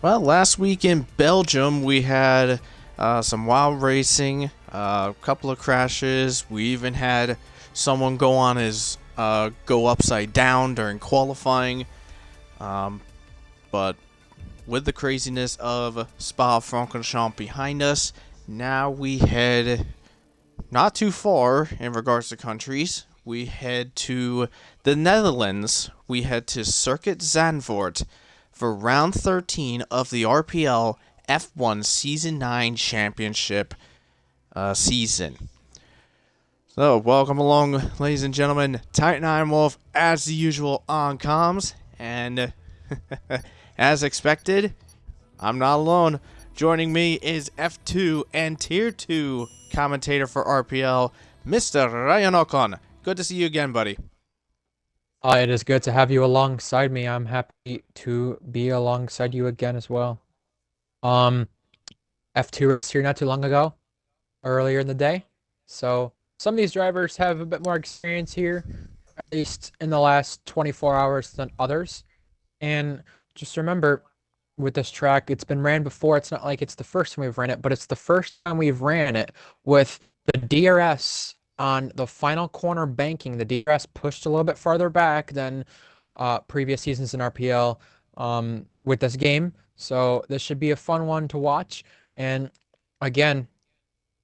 Well, last week in Belgium, we had some wild racing, a couple of crashes. We even had someone go upside down during qualifying. Um, but with the craziness of Spa-Francorchamps behind us, now we head not too far in regards to countries. We head to the Netherlands. We head to Circuit Zandvoort for round 13 of the RPL F1 Season 9 Championship season. So, welcome along, ladies and gentlemen. Titan Ironwolf, as usual, on comms. And as expected, I'm not alone. Joining me is F2 and Tier 2 commentator for RPL, Mr. Ryan Ocon. Good to see you again, buddy. It is good to have you alongside me. I'm happy to be alongside you again as well. Um, F2 was here not too long ago, earlier in the day. So some of these drivers have a bit more experience here, at least in the last 24 hours than others. And just remember, with this track, it's been ran before. It's not like it's the first time we've ran it, but it's the first time we've ran it with the DRS on the final corner banking. The DRS pushed a little bit farther back than previous seasons in RPL with this game. So this should be a fun one to watch. And again,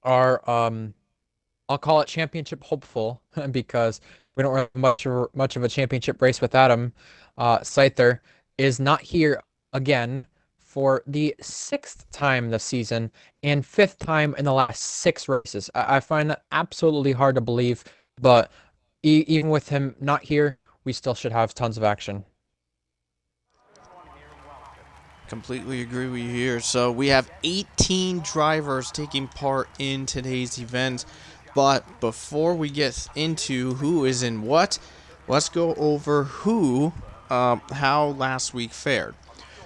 our I'll call it championship hopeful because we don't have much of a championship race without him. Scyther is not here again for the sixth time this season and fifth time in the last six races. I find that absolutely hard to believe, but even with him not here, we still should have tons of action. Completely agree with you here. So we have 18 drivers taking part in today's event. But before we get into who is in what, let's go over how last week fared.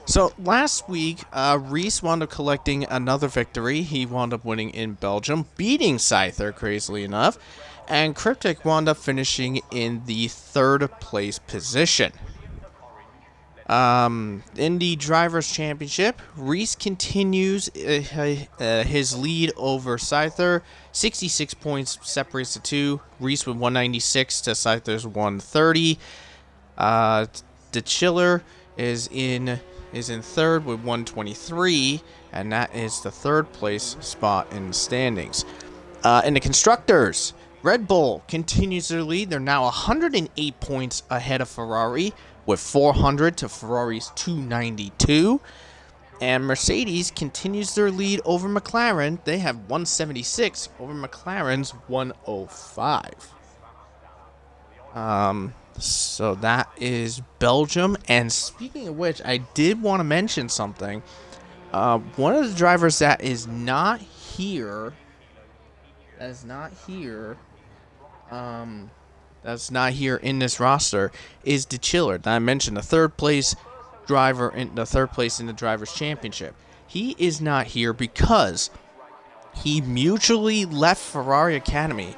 So last week, Reese wound up collecting another victory. He wound up winning in Belgium, beating Scyther, crazily enough. And Cryptic wound up finishing in the third place position. In the Drivers' Championship, Reese continues his lead over Scyther. 66 points separates the two. Reese with 196 to Scyther's 130. The Chiller is in third with 123, and that is the third place spot in the standings. In the Constructors, Red Bull continues their lead. They're now 108 points ahead of Ferrari, with 400 to Ferrari's 292. And Mercedes continues their lead over McLaren. They have 176 over McLaren's 105. So that is Belgium. And speaking of which, I did want to mention something. One of the drivers that is not here, that's not here in this roster is the Chiller that I mentioned, the third place driver in the Drivers' Championship. He is not here because he mutually left Ferrari Academy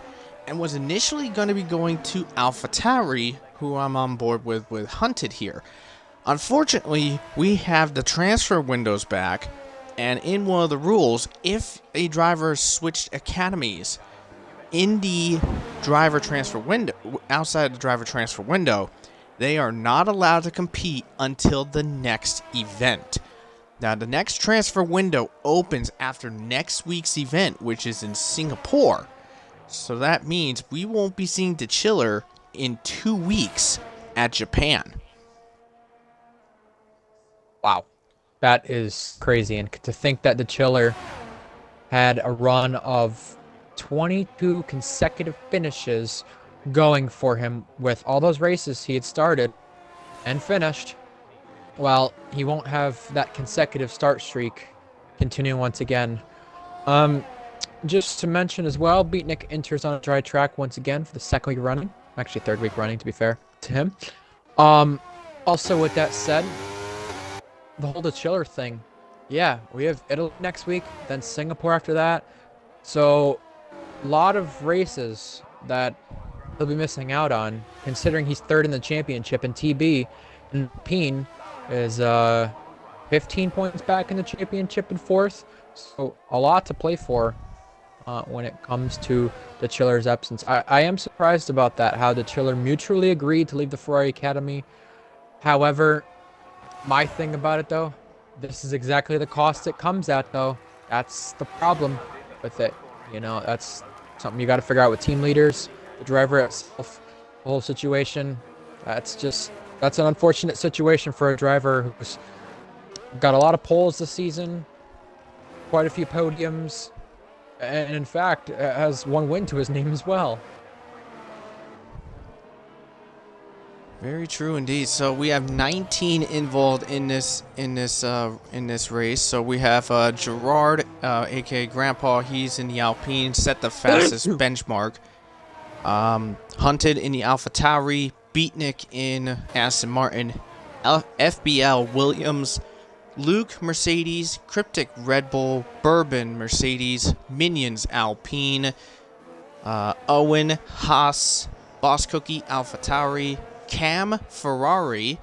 and was initially going to be going to AlphaTauri, who I'm on board with Hunted here. Unfortunately, we have the transfer windows back, and in one of the rules, if a driver switched academies in the driver transfer window, outside the driver transfer window, they are not allowed to compete until the next event. Now, the next transfer window opens after next week's event, which is in Singapore. So that means we won't be seeing the Chiller in 2 weeks at Japan. Wow, that is crazy. And to think that the Chiller had a run of 22 consecutive finishes going for him with all those races he had started and finished. Well, he won't have that consecutive start streak continuing once again. Just to mention as well, Beatnik enters on a dry track once again for the second week running. Actually, third week running, to be fair to him. Also, with that said, the whole Chiller thing. Yeah, we have Italy next week, then Singapore after that. So, a lot of races that he'll be missing out on, considering he's third in the championship, and TB and Peen is 15 points back in the championship in fourth. So a lot to play for when it comes to the Chiller's absence. I am surprised about that, how the Chiller mutually agreed to leave the Ferrari Academy. However, my thing about it though, this is exactly the cost it comes at though. That's the problem with it. You know, that's something you got to figure out with team leaders, the driver itself, the whole situation. That's an unfortunate situation for a driver who's got a lot of poles this season, quite a few podiums, and in fact has one win to his name as well. Very true indeed. So we have 19 involved in this race. So we have Gerard, aka Grandpa. He's in the Alpine, set the fastest benchmark. Hunted in the AlphaTauri, Beatnik in Aston Martin, FBL Williams, Luke Mercedes, Cryptic Red Bull, Bourbon Mercedes, Minions Alpine, Owen Haas, Boss Cookie AlphaTauri, Cam Ferrari,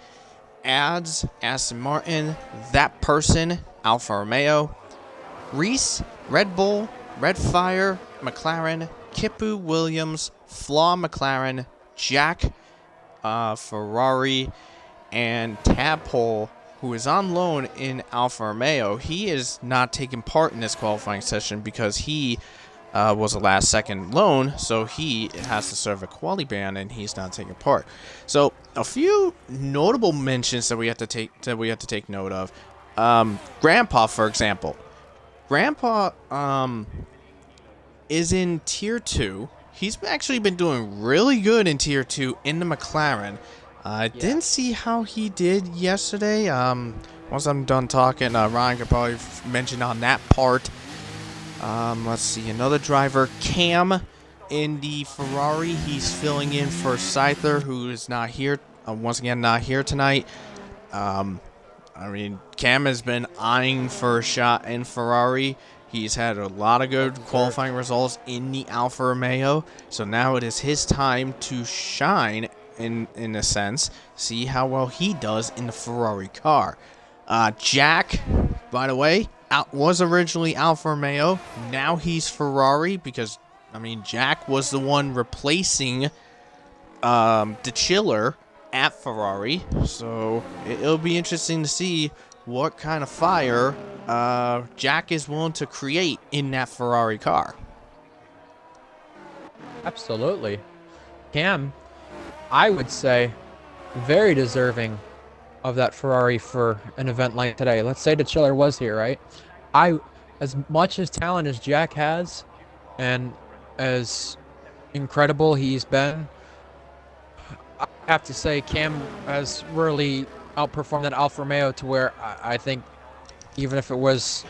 Ads Aston Martin, That Person Alfa Romeo, Reese Red Bull, Red Fire McLaren, Kipu Williams, Flaw McLaren, Jack Ferrari, and Tadpole, who is on loan in Alfa Romeo. He is not taking part in this qualifying session because he was a last-second loan, so he has to serve a quali ban, and he's not taking part. So a few notable mentions that we have to take note of. Grandpa, for example. Grandpa is in Tier 2. He's actually been doing really good in Tier 2 in the McLaren. I didn't see how he did yesterday. Once I'm done talking, Ryan could probably mention on that part. Let's see, another driver, Cam, in the Ferrari. He's filling in for Scyther, who is not here, once again, not here tonight. I mean, Cam has been eyeing for a shot in Ferrari. He's had a lot of good qualifying results in the Alfa Romeo, so now it is his time to shine, in a sense, see how well he does in the Ferrari car. Jack, by the way, was originally Alfa Romeo. Now he's Ferrari because, I mean, Jack was the one replacing the Chiller at Ferrari. So it'll be interesting to see what kind of fire Jack is willing to create in that Ferrari car. Absolutely. Cam, I would say, very deserving of that Ferrari for an event like today. Let's say the Chiller was here, right? As much as talent as Jack has, and as incredible he's been, I have to say Cam has really outperformed that Alfa Romeo to where I think even if it was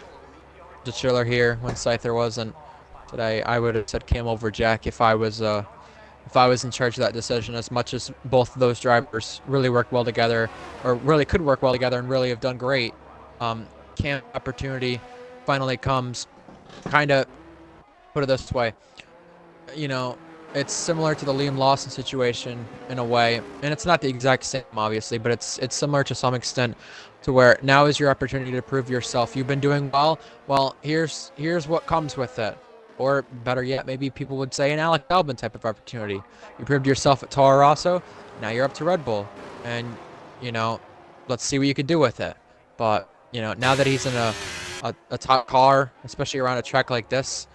the Chiller here when Scyther wasn't today, I would have said Cam over Jack if I was in charge of that decision, as much as both of those drivers really work well together, or really could work well together and really have done great. Cam opportunity finally comes, kind of, put it this way, you know, it's similar to the Liam Lawson situation in a way, and it's not the exact same, obviously, but it's similar to some extent, to where now is your opportunity to prove yourself. You've been doing well, here's what comes with it. Or better yet, maybe people would say an Alex Albon type of opportunity. You proved yourself at Toro Rosso, now you're up to Red Bull. And, you know, let's see what you could do with it. But, you know, now that he's in a top car, especially around a track like this,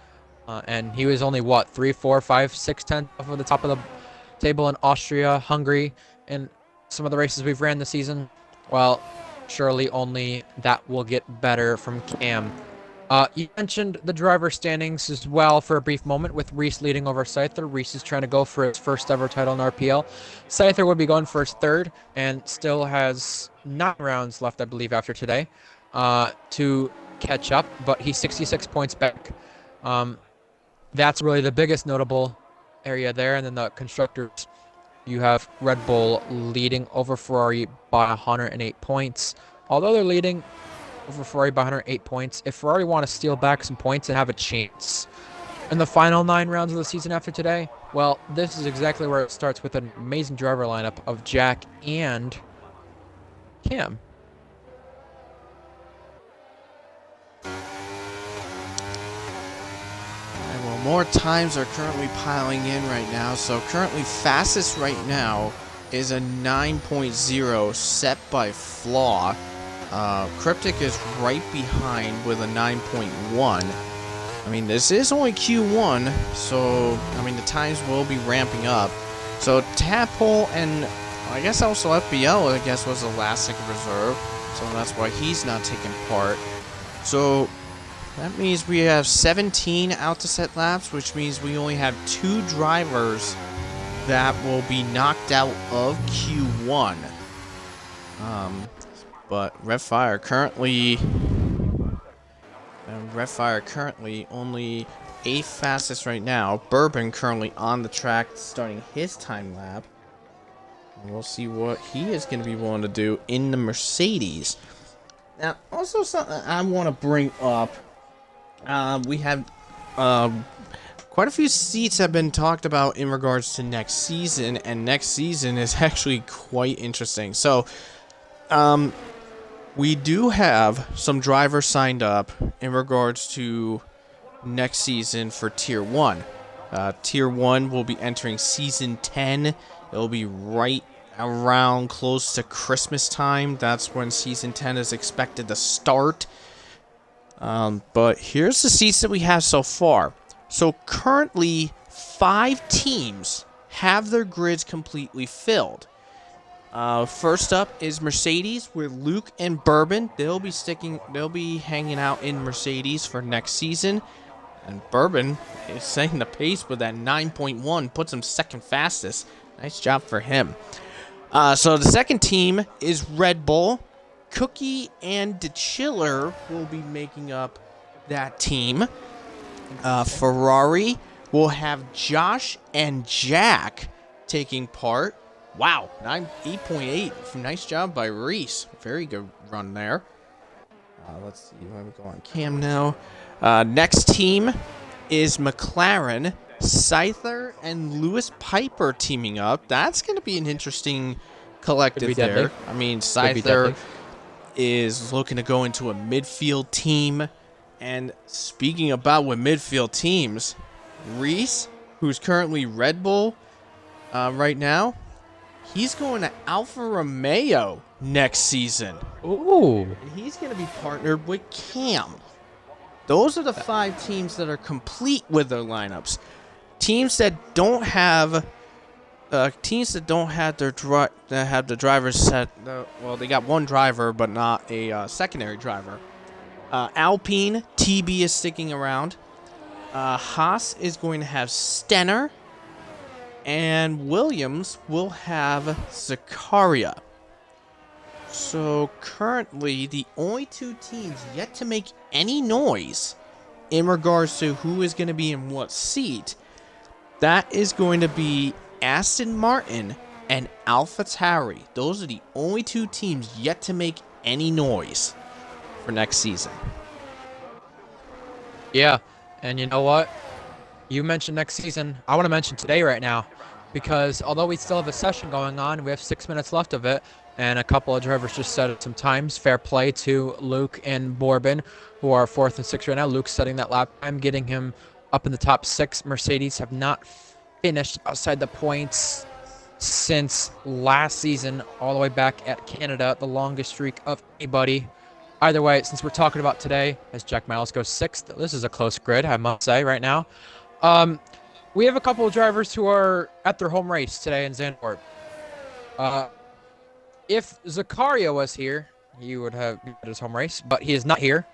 and he was only, what, 3, 4, 5, 6 tenths off of the top of the table in Austria, Hungary, and some of the races we've ran this season, well, surely only that will get better from Cam. You mentioned the driver standings as well for a brief moment, with Reese leading over Scyther. Reese is trying to go for his first ever title in RPL. Scyther would be going for his third and still has 9 rounds left, I believe, after today to catch up, but he's 66 points back. That's really the biggest notable area there. And then the constructors, you have Red Bull leading over Ferrari by 108 points. Although they're leading over Ferrari by 108 points, if Ferrari want to steal back some points and have a chance in the final 9 rounds of the season after today, well, this is exactly where it starts, with an amazing driver lineup of Jack and Cam. more times are currently piling in right now. So currently fastest right now is a 9.0 set by Flaw. Cryptic is right behind with a 9.1. I mean, this is only Q1, so, I mean, the times will be ramping up. So, Tadpole and, I guess also FBL, I guess, was the last second reserve. So, that's why he's not taking part. So, that means we have 17 out to set laps, which means we only have 2 drivers that will be knocked out of Q1. But Redfire currently only 8th fastest right now. Bourbon currently on the track starting his time lap. And we'll see what he is going to be willing to do in the Mercedes. Now, also something I want to bring up. We have quite a few seats have been talked about in regards to next season, and next season is actually quite interesting. So, we do have some drivers signed up in regards to next season for Tier 1. Tier 1 will be entering Season 10. It'll be right around close to Christmas time. That's when Season 10 is expected to start. But here's the seats that we have so far. So currently, 5 teams have their grids completely filled. First up is Mercedes with Luke and Bourbon. They'll be hanging out in Mercedes for next season. And Bourbon is setting the pace with that 9.1, puts him second fastest. Nice job for him. So the second team is Red Bull. Cookie and DeChiller will be making up that team. Ferrari will have Josh and Jack taking part. Wow, 8.8. Nice job by Reese. Very good run there. Let's see. Let me go on cam now. Next team is McLaren. Scyther and Lewis Piper teaming up. That's going to be an interesting collective there. I mean, Scyther is looking to go into a midfield team. And speaking about with midfield teams, Reese, who's currently Red Bull right now, he's going to Alfa Romeo next season. Ooh. And he's going to be partnered with Cam. Those are the 5 teams that are complete with their lineups. Teams that don't have the drivers set. Well, they got one driver, but not a secondary driver. Alpine TB is sticking around. Haas is going to have Stenner. And Williams will have Zakaria. So currently, the only 2 teams yet to make any noise in regards to who is going to be in what seat, that is going to be Aston Martin and AlphaTauri. Those are the only 2 teams yet to make any noise for next season. Yeah, and you know what? You mentioned next season. I want to mention today right now, because although we still have a session going on, we have 6 minutes left of it, and a couple of drivers just set some times. Fair play to Luke and Bourbon, who are 4th and 6th right now. Luke's setting that lap time, getting him up in the top 6. Mercedes have not finished outside the points since last season, all the way back at Canada, the longest streak of anybody. Either way, since we're talking about today, as Jack Miles goes 6th, this is a close grid, I must say, right now. We have a couple of drivers who are at their home race today in Zandvoort. If Zakaria was here, he would have been at his home race, but he is not here.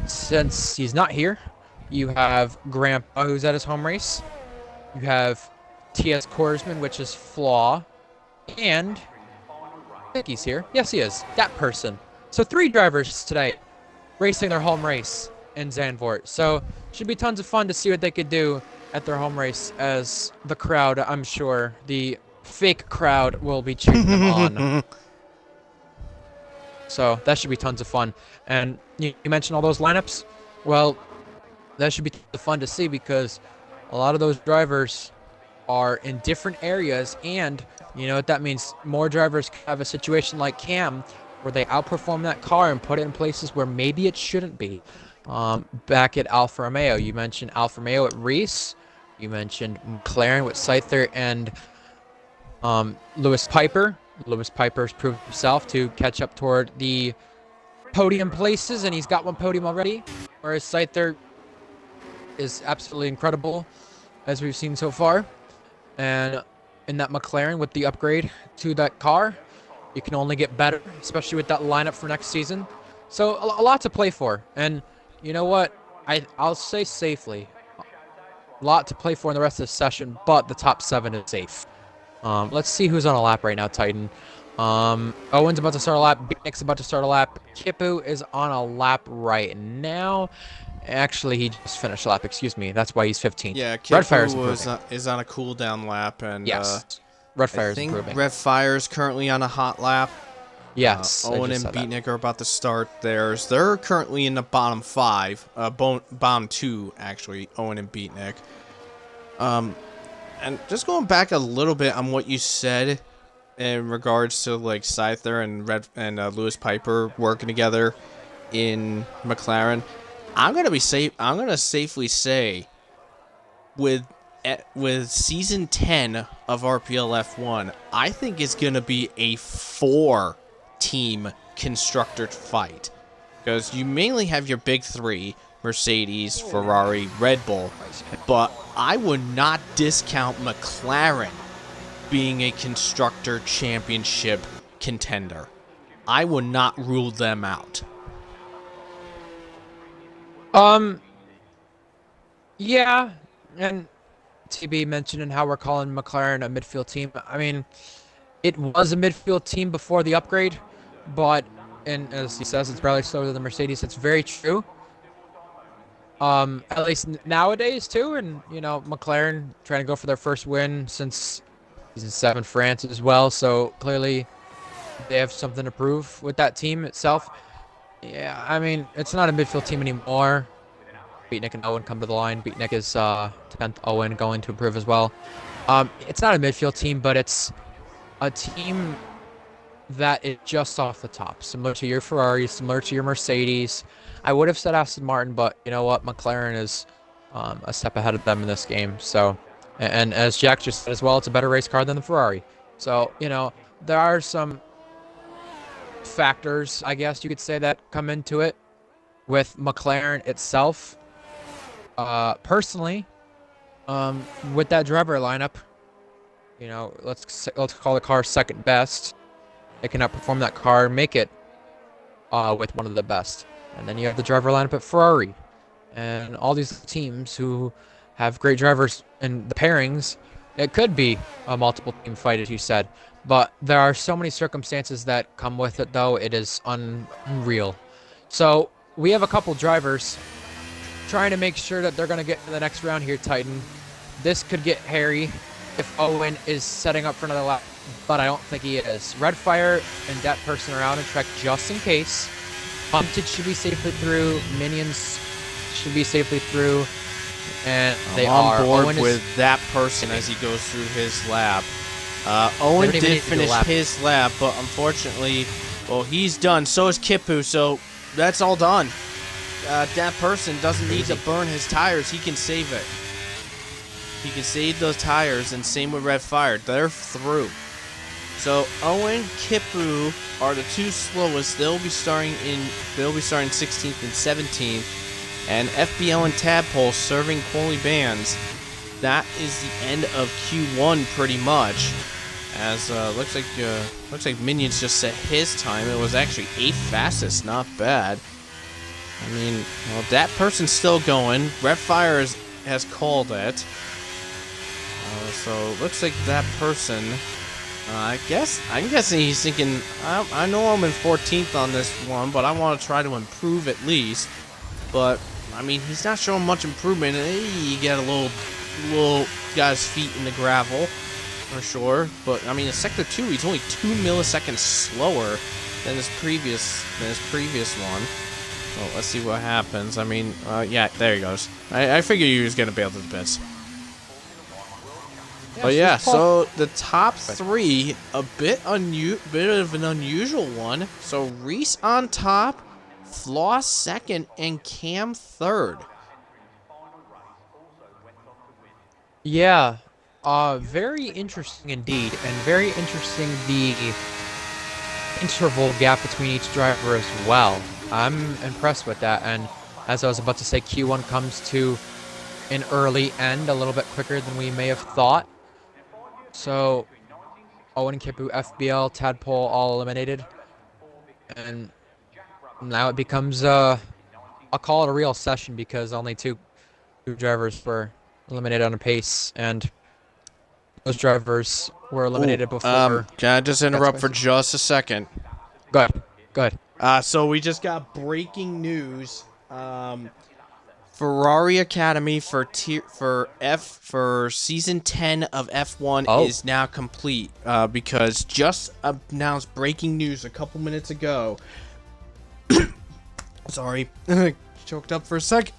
Since he's not here, you have Grandpa, who's at his home race. You have T.S. Korsman, which is Flaw, and I think he's here. Yes, he is. That person. So 3 drivers today racing their home race in Zandvoort. So should be tons of fun to see what they could do at their home race, as the crowd, I'm sure, the fake crowd, will be cheering them on. So that should be tons of fun. And you mentioned all those lineups. Well, that should be tons of fun to see, because a lot of those drivers are in different areas, and you know what that means. More drivers have a situation like Cam, where they outperform that car and put it in places where maybe it shouldn't be. Back at Alfa Romeo, you mentioned Alfa Romeo at Reese. You mentioned McLaren with Scyther and Lewis Piper. Lewis Piper's proved himself to catch up toward the podium places, and he's got one podium already. Whereas Scyther is absolutely incredible, as we've seen so far. And in that McLaren with the upgrade to that car, you can only get better, especially with that lineup for next season. So a lot to play for. And you know what? I'll say safely, a lot to play for in the rest of the session, but the top 7 is safe. Let's see who's on a lap right now, Titan. Owen's about to start a lap. Nick's about to start a lap. Kipu is on a lap right now. Actually, he just finished a lap. Excuse me. That's why he's 15th. Yeah, Redfire's Kipu is on a cooldown lap, and yes, I Redfire's think improving. Redfire is currently on a hot lap. Yes, Owen and Beatnik are about to start theirs. They're currently in the bottom 5, bottom 2 actually. Owen and Beatnik. And just going back a little bit on what you said in regards to like Scyther and Lewis Piper working together in McLaren, I'm gonna safely say with season 10 of RPL F1, I think it's gonna be a 4-team constructor fight, because you mainly have your big 3: Mercedes, Ferrari, Red Bull, but I would not discount McLaren being a constructor championship contender. I would not rule them out. Yeah, and TB mentioning how we're calling McLaren a midfield team. I mean, it was a midfield team before the upgrade, but, and as he says, it's barely slower than the Mercedes. It's very true. At least nowadays too, and you know, McLaren trying to go for their first win since season 7 France as well. So clearly, they have something to prove with that team itself. Yeah, I mean, it's not a midfield team anymore. Beatnik and Owen come to the line. Beatnik is 10th. Owen going to improve as well. It's not a midfield team, but it's a team that is just off the top, similar to your Ferrari, similar to your Mercedes. I would have said Aston Martin, but you know what? McLaren is a step ahead of them in this game. So, and as Jack just said as well, it's a better race car than the Ferrari. So, you know, there are some factors, I guess you could say, that come into it with McLaren itself. Personally, with that driver lineup, you know, let's call the car second best. It can outperform that car, make it with one of the best. And then you have the driver lineup at Ferrari, and all these teams who have great drivers in the pairings. It could be a multiple team fight, as you said, but there are so many circumstances that come with it, though. It is unreal. So we have a couple drivers trying to make sure that they're going to get to the next round here, Titan. This could get hairy if Owen is setting up for another lap, but I don't think he is. Redfire and that person are out on track just in case. Hunted should be safely through. Minions should be safely through. And they are on board Owen with that person as he goes through his lap. Owen did finish his lap, but unfortunately, well, he's done. So is Kipu, so that's all done. That person doesn't need to burn his tires. He can save it. He can save those tires, and same with Redfire. They're through. So Owen, Kipu are the 2 slowest. They'll be starting 16th and 17th. And FBL and Tadpole serving quality bands. That is the end of Q1 pretty much. As looks like Minions just set his time. It was actually 8th fastest, not bad. I mean, well, that person's still going. Redfire has called it. So looks like that person. I'm guessing he's thinking, I know I'm in 14th on this one, but I want to try to improve at least. But I mean, he's not showing much improvement. He got got his feet in the gravel for sure. But I mean, in sector 2, he's only 2 milliseconds slower than his previous one. Well, let's see what happens. I mean, yeah, there he goes. I figured he was gonna bail to the bits. But yeah, so the top 3, a bit of an unusual one. So Reese on top, Floss second, and Cam third. Yeah, very interesting indeed, and very interesting the interval gap between each driver as well. I'm impressed with that, and as I was about to say, Q1 comes to an early end, a little bit quicker than we may have thought. So, Owen Kipu, FBL, Tadpole all eliminated, and now it becomes I'll call it a real session because only two drivers were eliminated on a pace, and those drivers were eliminated before. Can I just interrupt for just a second? Good, good. So we just got breaking news. Ferrari Academy for season 10 of F1 is now complete. Because just announced breaking news a couple minutes ago. Sorry, choked up for a second.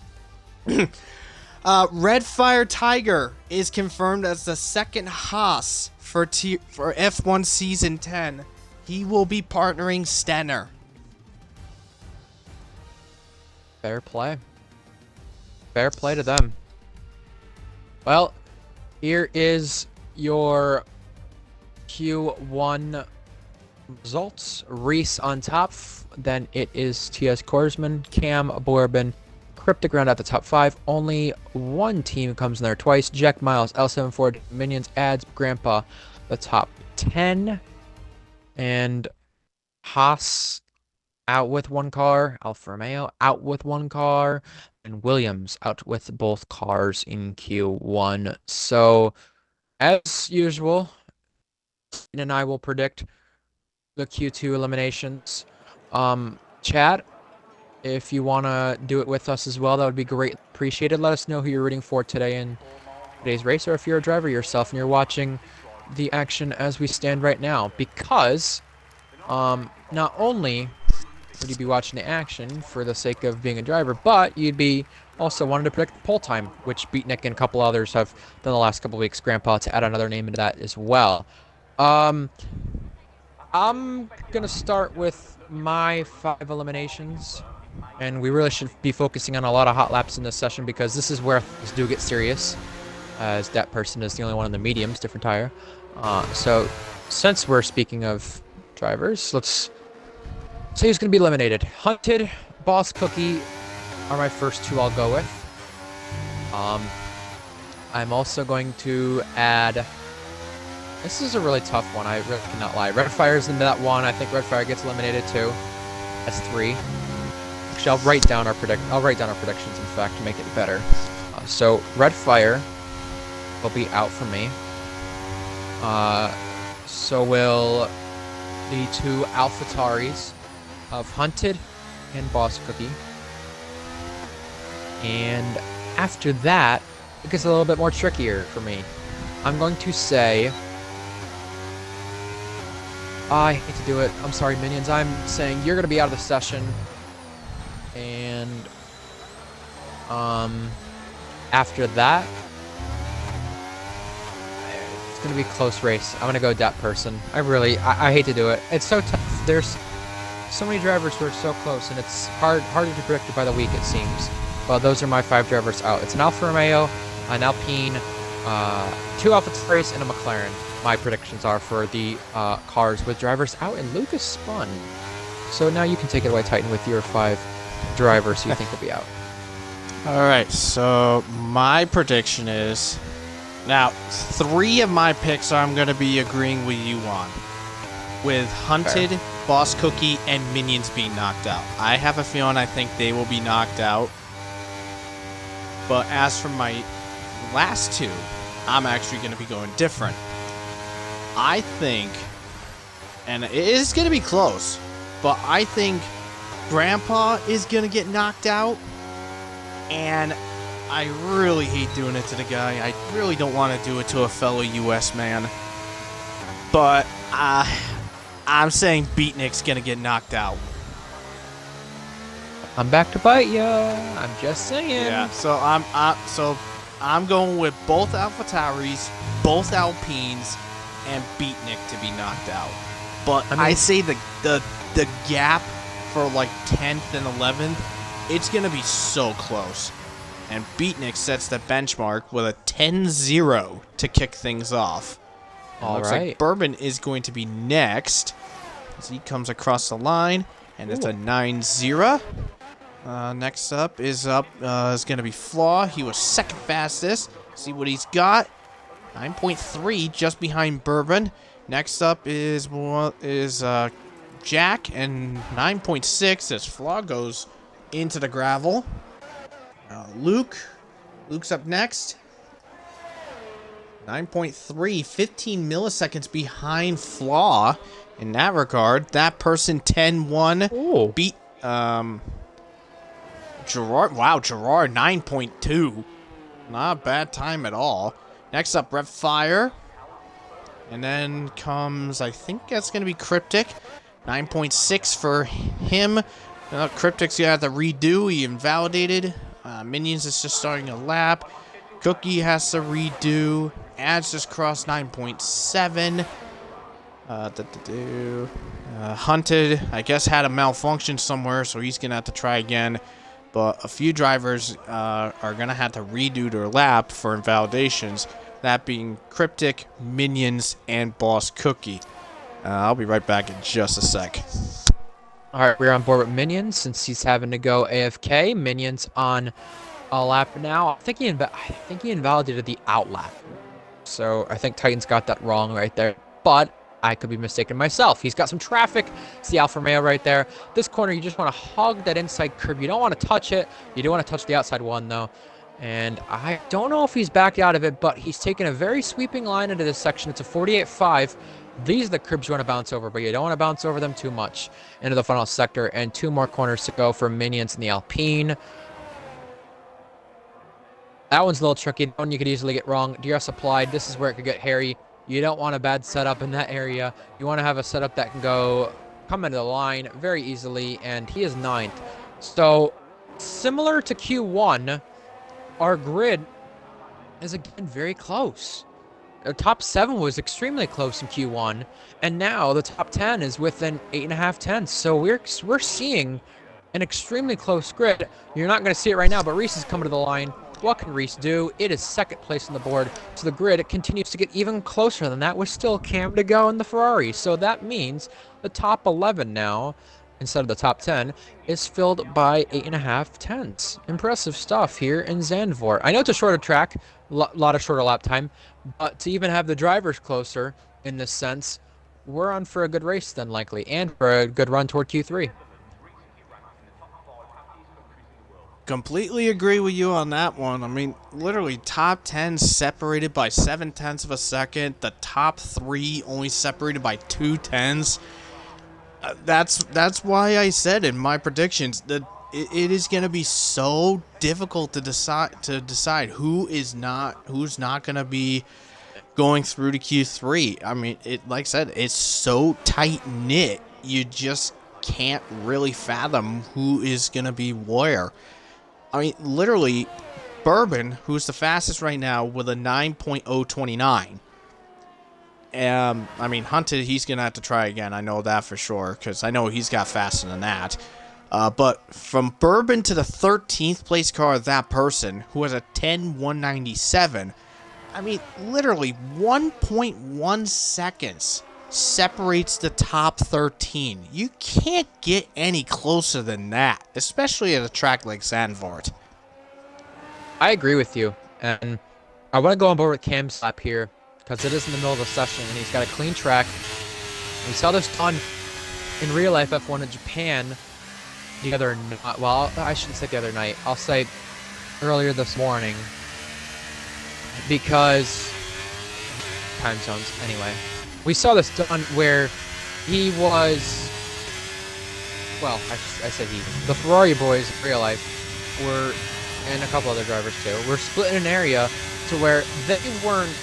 Red Fire Tiger is confirmed as the second Haas for F1 season 10. He will be partnering Stenner. Fair play. Fair play to them. Well, here is your Q1 results. Reese on top. Then it is TS Korsman, Cam, Bourbon, Cryptic round out the top 5. Only one team comes in there twice. Jack Miles, L74, Minions, Ads, Grandpa, the top 10. And Haas out with one car. Alfa Romeo out with one car. And Williams out with both cars in Q1. So, as usual, Ian and I will predict the Q2 eliminations. Chad, if you want to do it with us as well, that would be great. Appreciated. Let us know who you're rooting for today in today's race, or if you're a driver yourself and you're watching the action as we stand right now. Because not only would you be watching the action for the sake of being a driver, but you'd be also wanting to predict the pole time, which Beatnik and a couple others have done the last couple weeks. Grandpa, to add another name into that as well. I'm going to start with my 5 eliminations. And we really should be focusing on a lot of hot laps in this session because this is where things do get serious, as that person is the only one in the mediums, different tire. So since we're speaking of drivers, let's see who's going to be eliminated. Hunted, Boss Cookie are my first 2 I'll go with. I'm also going to add... This is a really tough one, I really cannot lie. Redfire's in that 1. I think Redfire gets eliminated too. That's 3. Actually, I'll write down our predictions, in fact, to make it better. So Redfire will be out for me. So will the 2 AlphaTauris of Hunted and Boss Cookie. And after that, it gets a little bit more trickier for me. I'm going to say... I hate to do it. I'm sorry, Minions. I'm saying you're going to be out of the session. And after that, it's going to be a close race. I'm going to go that person. I hate to do it. It's so tough. There's so many drivers who are so close, and it's harder to predict by the week, it seems. Well, those are my 5 drivers out. It's an Alfa Romeo, an Alpine, 2 AlphaTauris, and a McLaren. My predictions are for the cars with drivers out, and Lucas spun. So now you can take it away, Titan, with your 5 drivers you think will be out. Alright, so my prediction is... Now, 3 of my picks I'm going to be agreeing with you on. With Hunted, Boss Cookie, and Minions being knocked out. I have a feeling I think they will be knocked out. But as for my last 2, I'm actually going to be going different. I think, and it is going to be close, but I think Grandpa is going to get knocked out, and I really hate doing it to the guy. I really don't want to do it to a fellow U.S. man, but I'm saying Beatnik's going to get knocked out. I'm back to bite ya. I'm just saying. Yeah, so I'm going with both AlphaTauris, both Alpines, and Beatnik to be knocked out. But I say the gap for like 10th and 11th, it's going to be so close. And Beatnik sets the benchmark with a 10-0 to kick things off. Looks like Bourbon is going to be next as he comes across the line, and it's a 9-0. Next up is going to be Flaw. He was second fastest. See what he's got. 9.3 just behind Bourbon. Next up is Jack, and 9.6 as Flaw goes into the gravel. Luke's up next. 9.3, 15 milliseconds behind Flaw. In that regard, that person 10-1 beat Gerard. Wow, Gerard 9.2. Not a bad time at all. Next up, Rep Fire. And then comes, I think that's going to be Cryptic. 9.6 for him. Cryptic's going to have to redo. He invalidated. Minions is just starting a lap. Cookie has to redo. Ads just crossed 9.7. Hunted, I guess, had a malfunction somewhere, so he's going to have to try again. But a few drivers are going to have to redo their lap for invalidations. That being Cryptic, Minions, and Boss Cookie. I'll be right back in just a sec. Alright, we're on board with Minions since he's having to go AFK. Minions on a lap now. I think he invalidated the out lap. So I think Titan's got that wrong right there. But I could be mistaken myself. He's got some traffic. It's the Alfa Romeo right there. This corner, you just want to hug that inside curb. You don't want to touch it. You do want to touch the outside one, though. And I don't know if he's backed out of it, but he's taken a very sweeping line into this section. It's a 48.5. These are the curbs you want to bounce over, but you don't want to bounce over them too much into the final sector. And 2 more corners to go for Minions in the Alpine. That one's a little tricky. That one you could easily get wrong. DRS applied. This is where it could get hairy. You don't want a bad setup in that area. You want to have a setup that can come into the line very easily, and he is 9th. So, similar to Q1, our grid is again very close. The top 7 was extremely close in Q1, and now the top 10 is within 8.5 tenths. So we're seeing an extremely close grid. You're not going to see it right now, but Reese is coming to the line. What can Reese do? It is second place on the board. So the grid, it continues to get even closer than that with still Cam to go in the Ferrari. So that means the top 11 now, instead of the top 10, is filled by 8.5 tenths. Impressive stuff here in Zandvoort. I know it's a shorter track, a lot of shorter lap time, but to even have the drivers closer in this sense, we're on for a good race then likely, and for a good run toward Q3. Completely agree with you on that one. I mean, literally top 10 separated by 7/10 of a second. The top 3 only separated by 2/10. That's why I said in my predictions that it is going to be so difficult to decide who's not going to be going through to Q3. I mean, like I said, it's so tight knit. You just can't really fathom who is going to be where. I mean, literally, Bourbon, who's the fastest right now with a 9.029. I mean, Hunted, he's going to have to try again. I know that for sure, because I know he's got faster than that. But from Bourbon to the 13th place car of that person, who has a 10.197, I mean, literally 1.1 seconds separates the top 13. You can't get any closer than that, especially at a track like Zandvoort. I agree with you, and I want to go on board with Cam's lap here because it is in the middle of the session and he's got a clean track. We saw this done in real life F1 in Japan the other night. Well, I shouldn't say the other night. I'll say earlier this morning because time zones anyway. We saw this done where he was, well, I said he, the Ferrari boys in real life were, and a couple other drivers too, were split in an area to where they weren't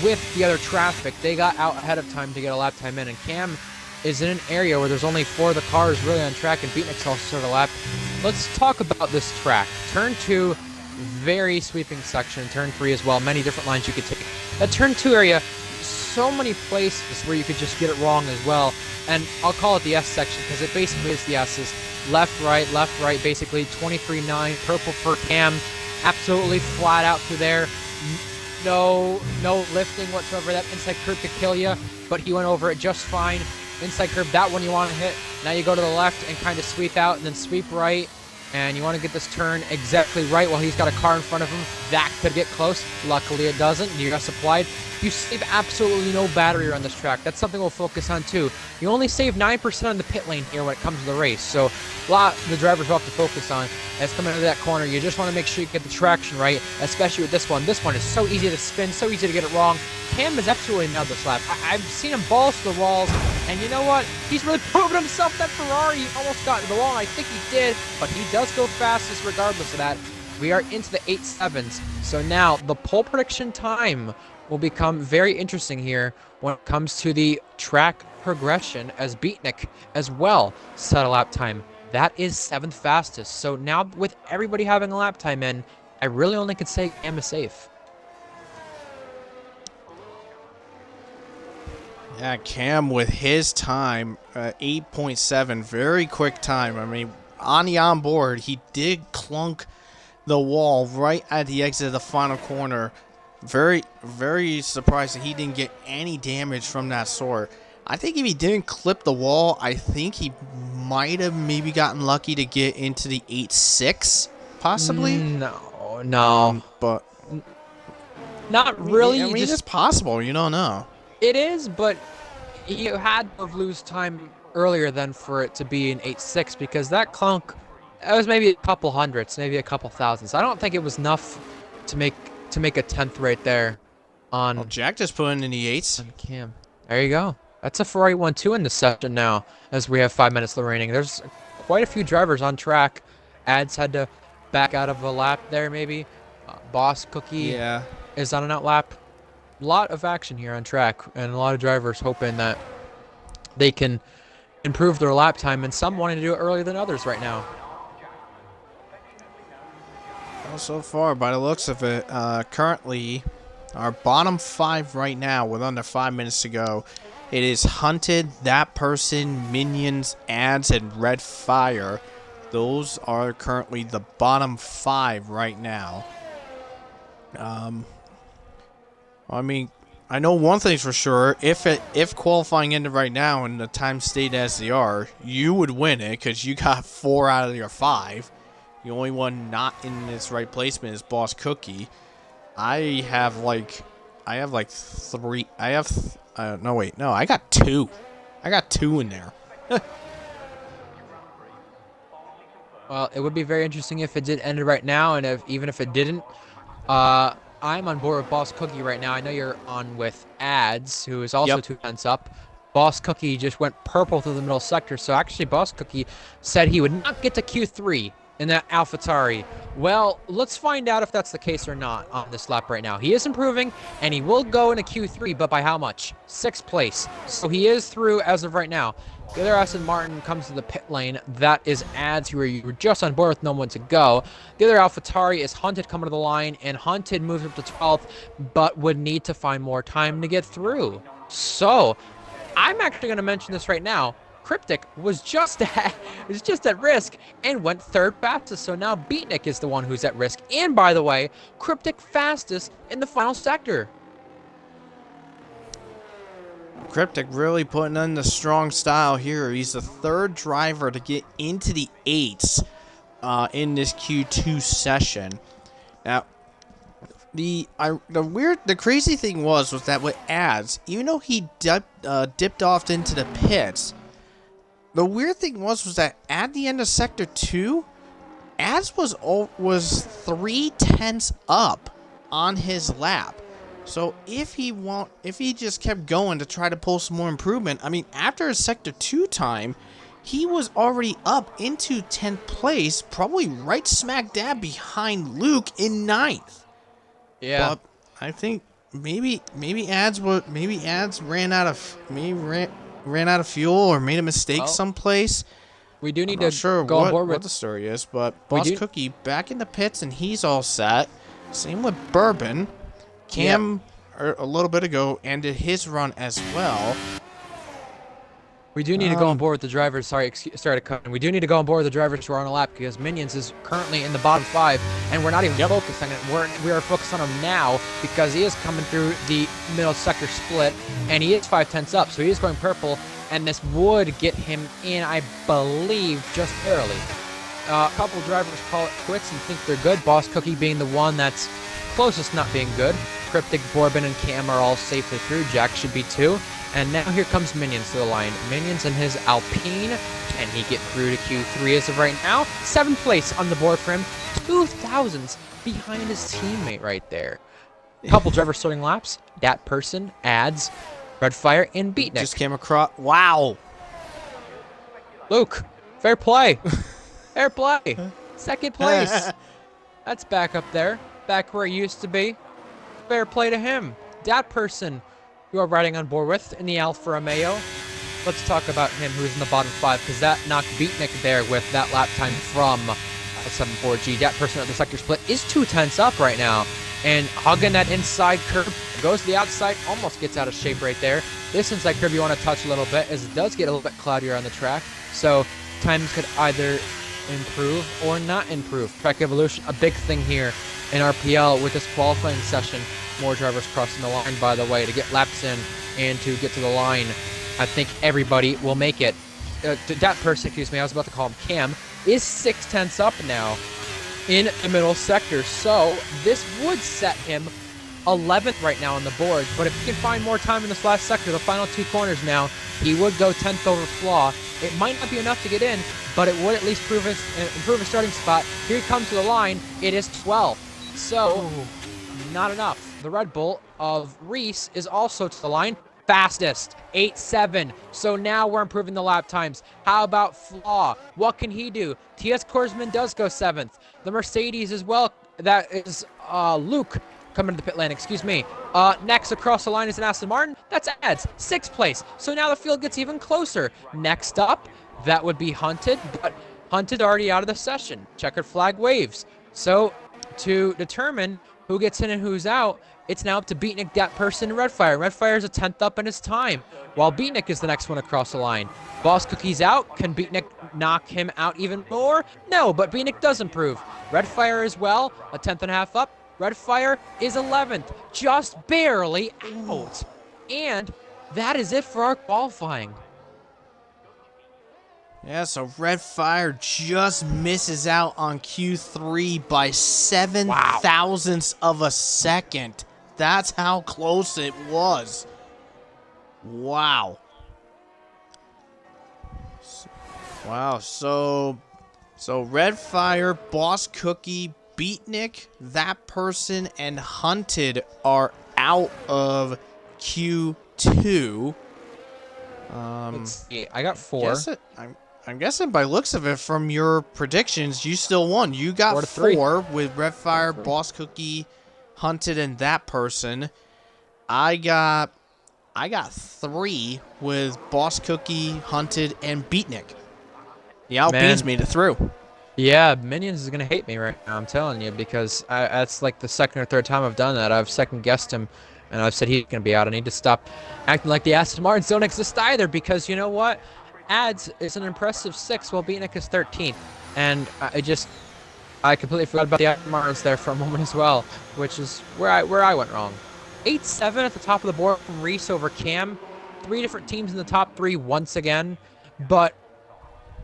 with the other traffic. They got out ahead of time to get a lap time in, and Cam is in an area where there's only 4 of the cars really on track, and Beatnik's also sort of lap. Let's talk about this track. Turn 2, very sweeping section. Turn 3 as well, many different lines you could take. That turn 2 area, so many places where you could just get it wrong as well. And I'll call it the S section because it basically is the S's. Left, right, basically 23-9. Purple for Cam. Absolutely flat out through there. No lifting whatsoever. That inside curve could kill you, but he went over it just fine. Inside curve, that one you want to hit. Now you go to the left and kind of sweep out and then sweep right. And you want to get this turn exactly right while he's got a car in front of him. That could get close. Luckily it doesn't. You got supplied. You save absolutely no battery on this track. That's something we'll focus on too. You only save 9% on the pit lane here when it comes to the race. So a lot the drivers will have to focus on as coming into that corner. You just want to make sure you get the traction right, especially with this one. This one is so easy to spin, so easy to get it wrong. Cam has absolutely nailed this lap. I've seen him balls to the walls, and you know what? He's really proven himself. That Ferrari almost got to the wall, and I think he did, but he does go fastest regardless of that. We are into the 8.7s, so now the pole prediction time will become very interesting here when it comes to the track progression, as Beatnik as well set a lap time. That is 7th fastest. So now with everybody having a lap time in, I really only could say Cam is safe. Yeah, Cam with his time, 8.7, very quick time. I mean, on the onboard, he did clunk the wall right at the exit of the final corner. Very, very surprising he didn't get any damage from that sort. I think if he didn't clip the wall, I think he might have maybe gotten lucky to get into the 8.6, possibly. No. But not really. I mean, it's possible. You don't know. It is, but you had to lose time earlier than for it to be an 8.6 because that clunk, that was maybe a couple hundredths, maybe a couple thousands. I don't think it was enough to make a 10th right there on. Well, Jack just put in the 8s. On Cam. There you go. That's a Ferrari 1-2 in this session now, as we have 5 minutes remaining. There's quite a few drivers on track. Ads had to back out of a lap there, maybe. Boss Cookie is on an out lap. A lot of action here on track, and a lot of drivers hoping that they can improve their lap time, and some wanting to do it earlier than others right now. Well, so far, by the looks of it, currently, our bottom 5 right now, with under 5 minutes to go, it is Hunted, That Person, Minions, Ads, and Red Fire. Those are currently the bottom 5 right now. I mean, I know one thing's for sure. If qualifying ended right now and the time stayed as they are, you would win it because you got 4 out of your 5. The only one not in its right placement is Boss Cookie. I have like 3. I got 2. I got 2 in there. Well, it would be very interesting if it did end right now, and even if it didn't. I'm on board with Boss Cookie right now. I know you're on with Ads, who is also 2 tenths up. Boss Cookie just went purple through the middle sector, so actually Boss Cookie said he would not get to Q3 in that AlphaTauri. Well, let's find out if that's the case or not on this lap right now. He is improving, and he will go into Q3, but by how much? 6th place. So he is through as of right now. The other Aston Martin comes to the pit lane. That is Ads, who you were just on board with no one to go. The other AlphaTauri is Hunted coming to the line, and Hunted moves up to 12th, but would need to find more time to get through. So, I'm actually going to mention this right now. Cryptic was just at risk and went 3rd fastest, so now Beatnik is the one who's at risk. And by the way, Cryptic fastest in the final sector. Cryptic really putting in the strong style here. He's the 3rd driver to get into the 8s in this Q2 session. Now, the crazy thing was that with Ads, even though he dipped off into the pits, the weird thing was that at the end of Sector 2, Ads was 3 tenths up on his lap. So if he just kept going to try to pull some more improvement, I mean, after his Sector 2 time, he was already up into 10th place, probably right smack dab behind Luke in 9th. Yeah. But I think maybe Ads ran out of fuel or made a mistake someplace. We do need to go on board with what the story is, but Boss Cookie back in the pits and he's all set. Same with Bourbon. Cam a little bit ago ended his run as well. We do need to go on board with the drivers. Sorry to cut in. We do need to go on board with the drivers who are on a lap because Minions is currently in the bottom 5, and we're not even focused on it. We are focused on him now because he is coming through the middle sector split, and he is 5/10 up, so he is going purple, and this would get him in, I believe, just barely. A couple drivers call it quits and think they're good. Boss Cookie being the one that's closest not being good. Cryptic, Bourbon, and Cam are all safely through. Jack should be too. And now here comes Minions to the line. Minions and his Alpine. Can he get through to Q3 as of right now? 7th place on the board for him. 2,000s behind his teammate right there. Couple drivers starting laps. Dat Person, Ads, Redfire, and Beatnik. Just came across. Wow. Luke, fair play. Fair play. 2nd place. That's back up there. Back where it used to be. Fair play to him. Dat Person, you are riding on board with in the Alfa Romeo. Let's talk about him who's in the bottom 5 because that knocked Beatnik there with that lap time from 7.4G. Dat Person at the sector split is 2/10 up right now. And hugging that inside curb, goes to the outside, almost gets out of shape right there. This inside curb you want to touch a little bit as it does get a little bit cloudier on the track. So times could either improve or not improve. Track evolution, a big thing here in RPL with this qualifying session. More drivers crossing the line, by the way, to get laps in and to get to the line. I think everybody will make it. That person, excuse me, I was about to call him Cam, is 6/10 up now in the middle sector. So this would set him 11th right now on the board. But if he can find more time in this last sector, the final 2 corners now, he would go 10th over Flaw. It might not be enough to get in, but it would at least improve his starting spot. Here he comes to the line. It is 12th. So not enough. The Red Bull of Reese is also to the line. Fastest, 8.7. So now we're improving the lap times. How about Flaw? What can he do? T.S. Korsman does go 7th. The Mercedes as well. That is Luke coming to the pit lane, excuse me. Next across the line is an Aston Martin. That's Ads, 6th place. So now the field gets even closer. Next up, that would be Hunted, but Hunted already out of the session. Checkered flag waves. So to determine who gets in and who's out, it's now up to Beatnik, Dat Person, and Redfire. Redfire is a 10th up in his time, while Beatnik is the next one across the line. Boss Cookie's out. Can Beatnik knock him out even more? No, but Beatnik does improve. Redfire as well, a 10th and a half up. Redfire is 11th, just barely out. And that is it for our qualifying. Yeah, so Redfire just misses out on Q3 by 7 thousandths of a second. That's how close it was. Wow. Wow, so Redfire, Boss Cookie, Beatnik, That Person, and Hunted are out of Q2. Let's see. I got 4. I'm guessing by looks of it from your predictions, you still won. You got 4 with Redfire, Boss Cookie, Hunted, and That Person. I got 3 with Boss Cookie, Hunted, and Beatnik. The Alpines made it through. Yeah, Minions is going to hate me right now, I'm telling you, because that's like the 2nd or 3rd time I've done that. I've second-guessed him, and I've said he's going to be out. I need to stop acting like the Aston Martins don't exist either, because you know what? Ads is an impressive 6th, while Beatnik is 13th. And I completely forgot about the Aston Martins there for a moment as well, which is where I went wrong. 8-7 at the top of the board from Reese over Cam. 3 different teams in the top 3 once again, but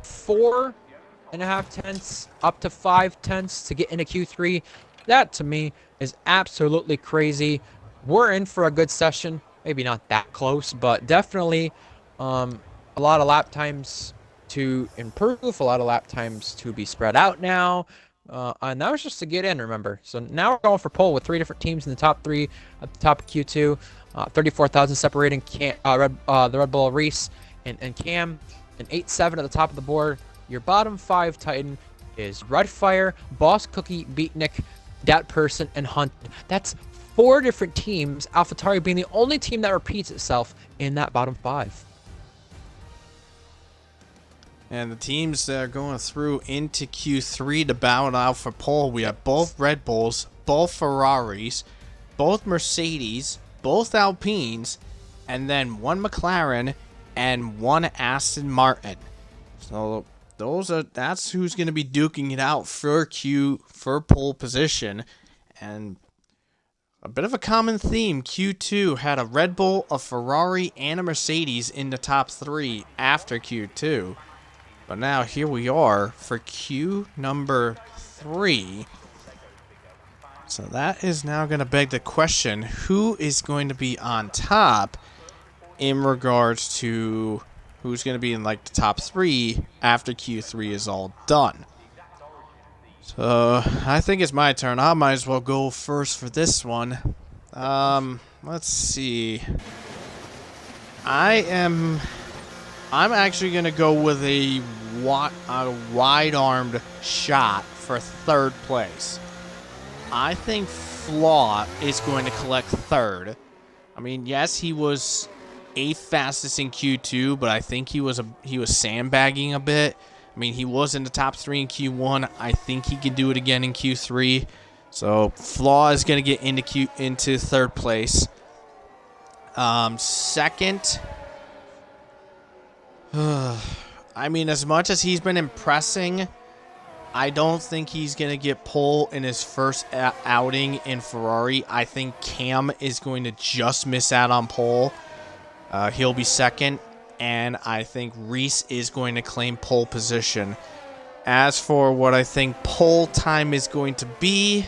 4.5 tenths up to 5 tenths to get into Q3. That to me is absolutely crazy. We're in for a good session. Maybe not that close, but definitely a lot of lap times to improve, a lot of lap times to be spread out now. And that was just to get in, remember. So now we're going for pole with 3 different teams in the top 3 at the top of Q2. 34,000 separating the Red Bull Reese and Cam. And 8-7 at the top of the board. Your bottom 5 Titan is Redfire, Boss Cookie, Beatnik, Dat Person, and Hunt. That's 4 different teams, AlphaTauri being the only team that repeats itself in that bottom 5. And the teams that are going through into Q3 to battle out for pole, we have both Red Bulls, both Ferraris, both Mercedes, both Alpines, and then one McLaren and one Aston Martin. So that's who's going to be duking it out for pole position. And a bit of a common theme, Q2 had a Red Bull, a Ferrari, and a Mercedes in the top 3 after Q2. But now here we are for Q number 3. So that is now going to beg the question, who is going to be on top in regards to who's going to be in like the top 3 after Q3 is all done. So I think it's my turn. I might as well go first for this one. Let's see. I'm actually going to go with a wide-armed shot for 3rd place. I think Flaw is going to collect 3rd. I mean, yes, he was 8th fastest in Q2, but I think he was sandbagging a bit. I mean, he was in the top 3 in Q1. I think he can do it again in Q3. So Flaw is going to get into 3rd place. 2nd. I mean, as much as he's been impressing, I don't think he's going to get pole in his first outing in Ferrari. I think Cam is going to just miss out on pole. He'll be 2nd. And I think Reese is going to claim pole position. As for what I think pole time is going to be,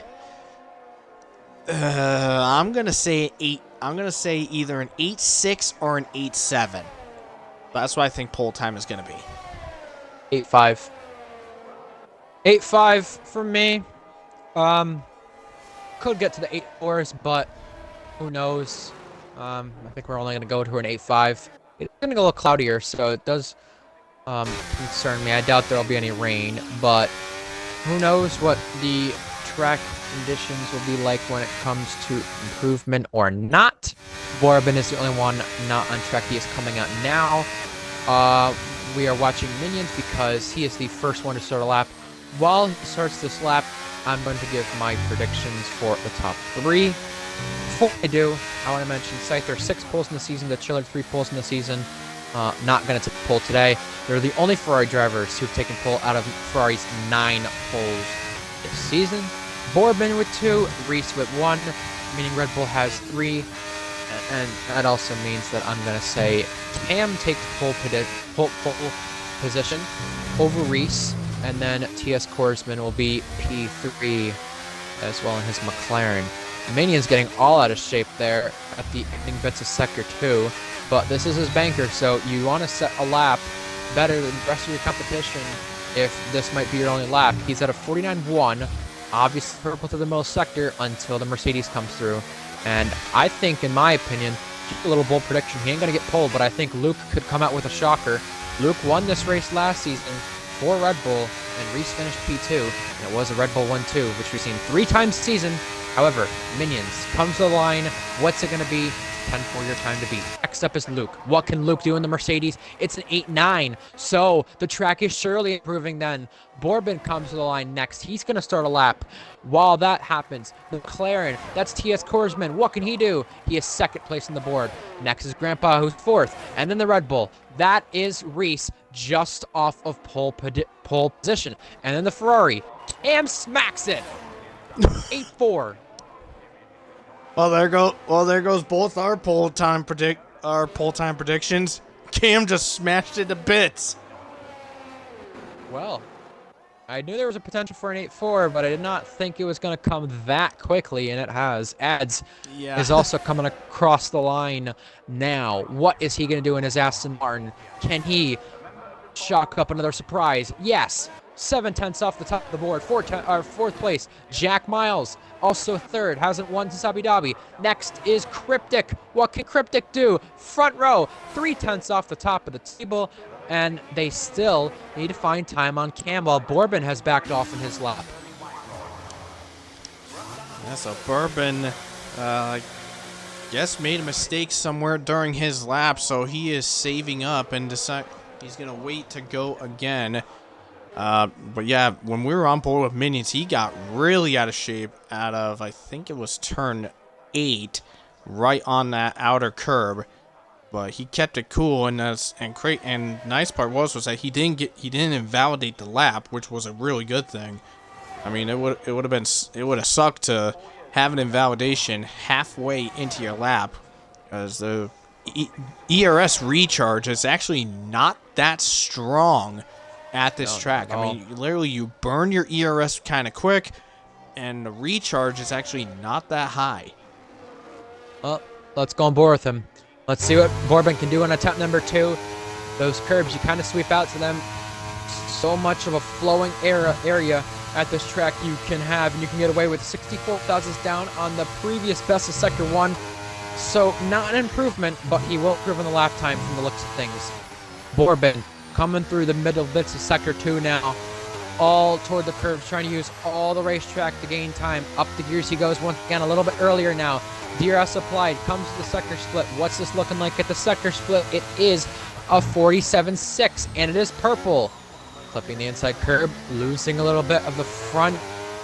I'm going to say 8. I'm going to say either an 8.6 or an 8.7. That's what I think pole time is going to be. 8.5. 8.5 for me. Could get to the 8.4s, but who knows? I think we're only going to go to an 8.5. It's going to go a little cloudier, so it does concern me. I doubt there will be any rain, but who knows what the track conditions will be like when it comes to improvement or not. Borbin is the only one not on track. He is coming out now. We are watching Minions because he is the first one to start a lap. While he starts this lap, I'm going to give my predictions for the top 3. Before I do, I want to mention Scyther 6 poles in the season, the Chiller 3 poles in the season. Not going to take pole today. They're the only Ferrari drivers who've taken pole out of Ferrari's 9 poles this season. Borbin with 2, Reese with 1, meaning Red Bull has 3. And that also means that I'm going to say Cam takes pole position over Reese, and then TS Korsman will be P3 as well in his McLaren. Minion's getting all out of shape there at the ending bits of Sector 2, but this is his banker, so you want to set a lap better than the rest of your competition if this might be your only lap. He's at a 49.1, obviously purple to the middle sector until the Mercedes comes through, and I think, in my opinion, just a little bold prediction, he ain't going to get pulled, but I think Luke could come out with a shocker. Luke won this race last season for Red Bull, and Reese finished P2, and it was a Red Bull 1-2, which we've seen 3 times this season. However, Minions comes to the line. What's it going to be? 10 for your time to beat. Next up is Luke. What can Luke do in the Mercedes? It's an 8.9. So the track is surely improving then. Borbin comes to the line next. He's going to start a lap. While that happens, the McLaren, that's TS Korsman. What can he do? He is 2nd place on the board. Next is Grandpa, who's 4th. And then the Red Bull. That is Reese, just off of pole position. And then the Ferrari. Cam smacks it. 8.4. Well, there goes both our pole time predictions. Cam just smashed it to bits. Well, I knew there was a potential for an 8.4, but I did not think it was going to come that quickly, and it has. Ads is also coming across the line now. What is he going to do in his Aston Martin? Can he shock up another surprise? Yes. 7/10 off the top of the board. 4th place, Jack Miles, also 3rd, hasn't won since Abu Dhabi. Next is Cryptic. What can Cryptic do? Front row, 3/10 off the top of the table, and they still need to find time on Cam while Borbin has backed off in his lap. Yeah, so Borbin, I guess made a mistake somewhere during his lap, so he is saving up and he's going to wait to go again. But yeah, when we were on board with Minions, he got really out of shape out of, I think it was turn 8, right on that outer curb. But he kept it cool, and nice part was that he didn't invalidate the lap, which was a really good thing. I mean, it would have sucked to have an invalidation halfway into your lap, because the ERS recharge is actually not that strong at this track. I mean, literally, you burn your ERS kind of quick, and the recharge is actually not that high. Well, let's go on board with him. Let's see what Bourbon can do on attempt number 2. Those curbs, you kind of sweep out to them. So much of a flowing area at this track you can have, and you can get away with 64 thousandths down on the previous best of Sector 1. So not an improvement, but he will improve on the lap time from the looks of things. Bourbon coming through the middle bits of Sector 2 now, all toward the curves, trying to use all the racetrack to gain time. Up the gears he goes once again, a little bit earlier now. DRS applied, comes to the sector split. What's this looking like at the sector split? It is a 47.6, and it is purple. Clipping the inside curb, losing a little bit of the front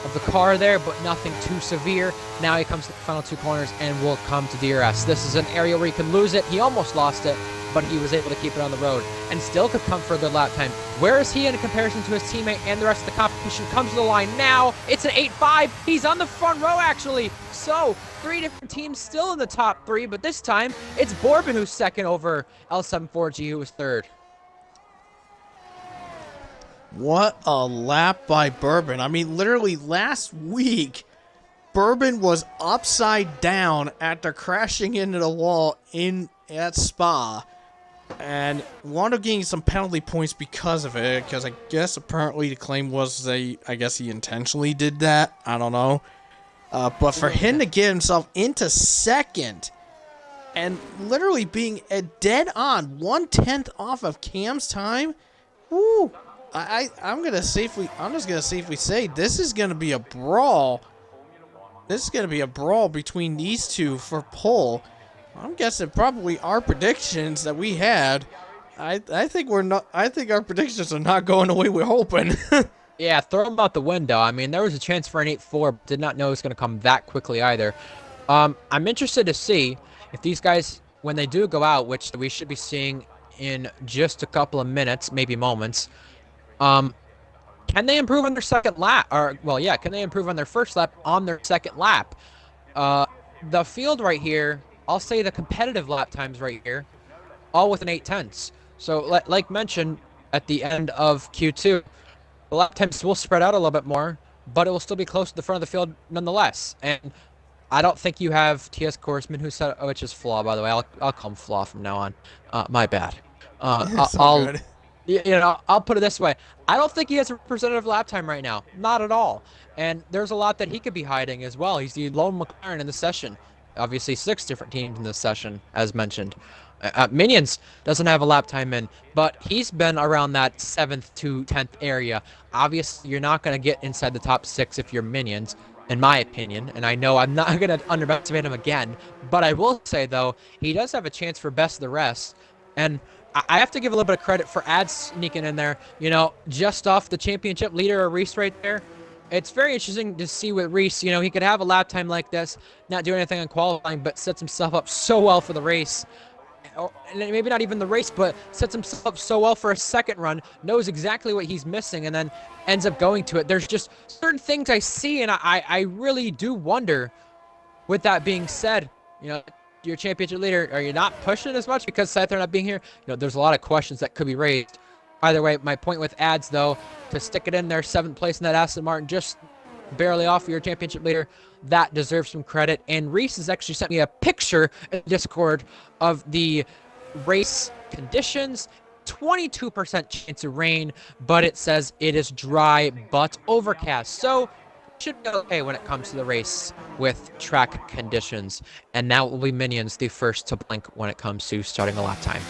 of the car there, but nothing too severe. Now he comes to the final 2 corners and will come to DRS. This is an area where he can lose it. He almost lost it, but he was able to keep it on the road and still could come for a good lap time. Where is he in comparison to his teammate and the rest of the competition? Comes to the line now. It's an 8.5. He's on the front row, actually. So 3 different teams still in the top 3, but this time it's Bourbon who's second over L74G, who was third. What a lap by Bourbon. I mean, literally last week, Bourbon was upside down after crashing into the wall at Spa, and wound up getting some penalty points because of it, because I guess apparently the claim was I guess he intentionally did that. I don't know. But for him to get himself into second and literally being a dead on 1/10 off of Cam's time, woo! I'm just gonna safely say this is gonna be a brawl. This is gonna be a brawl between these two for pole. I'm guessing probably our predictions that we had. I think our predictions are not going the way we're hoping. Yeah, throw them out the window. I mean, there was a chance for an 8.4, but did not know it was going to come that quickly either. I'm interested to see if these guys, when they do go out, which we should be seeing in just a couple of minutes, maybe moments, can they improve on their second lap? Or, well, yeah, can they improve on their first lap on their second lap? The field right here, I'll say the competitive lap times right here, all with an 8/10. So, like mentioned at the end of Q2, the lap times will spread out a little bit more, but it will still be close to the front of the field nonetheless. And I don't think you have T.S. Korsman, who said, which is Flaw, by the way. I'll call him Flaw from now on. My bad. So good. I'll put it this way. I don't think he has a representative lap time right now. Not at all. And there's a lot that he could be hiding as well. He's the lone McLaren in the session. Obviously, 6 different teams in this session, as mentioned. Minions doesn't have a lap time in, but he's been around that 7th to 10th area. Obviously, you're not going to get inside the top 6 if you're Minions, in my opinion, and I know I'm not going to underestimate him again, but I will say, though, he does have a chance for best of the rest, and I have to give a little bit of credit for Ads sneaking in there, just off the championship leader, Reese right there. It's very interesting to see with Reese, he could have a lap time like this, not do anything on qualifying, but sets himself up so well for the race. Or maybe not even the race, but sets himself up so well for a second run, knows exactly what he's missing, and then ends up going to it. There's just certain things I see, and I really do wonder, with that being said, your championship leader, are you not pushing as much because Scyther not being here? There's a lot of questions that could be raised. Either way, my point with Ads, though, to stick it in there, 7th place in that Aston Martin, just barely off of your championship leader, that deserves some credit. And Reese has actually sent me a picture in Discord of the race conditions. 22% chance of rain, but it says it is dry but overcast. So should be okay when it comes to the race with track conditions. And now it will be Minions the first to blink when it comes to starting a lap time.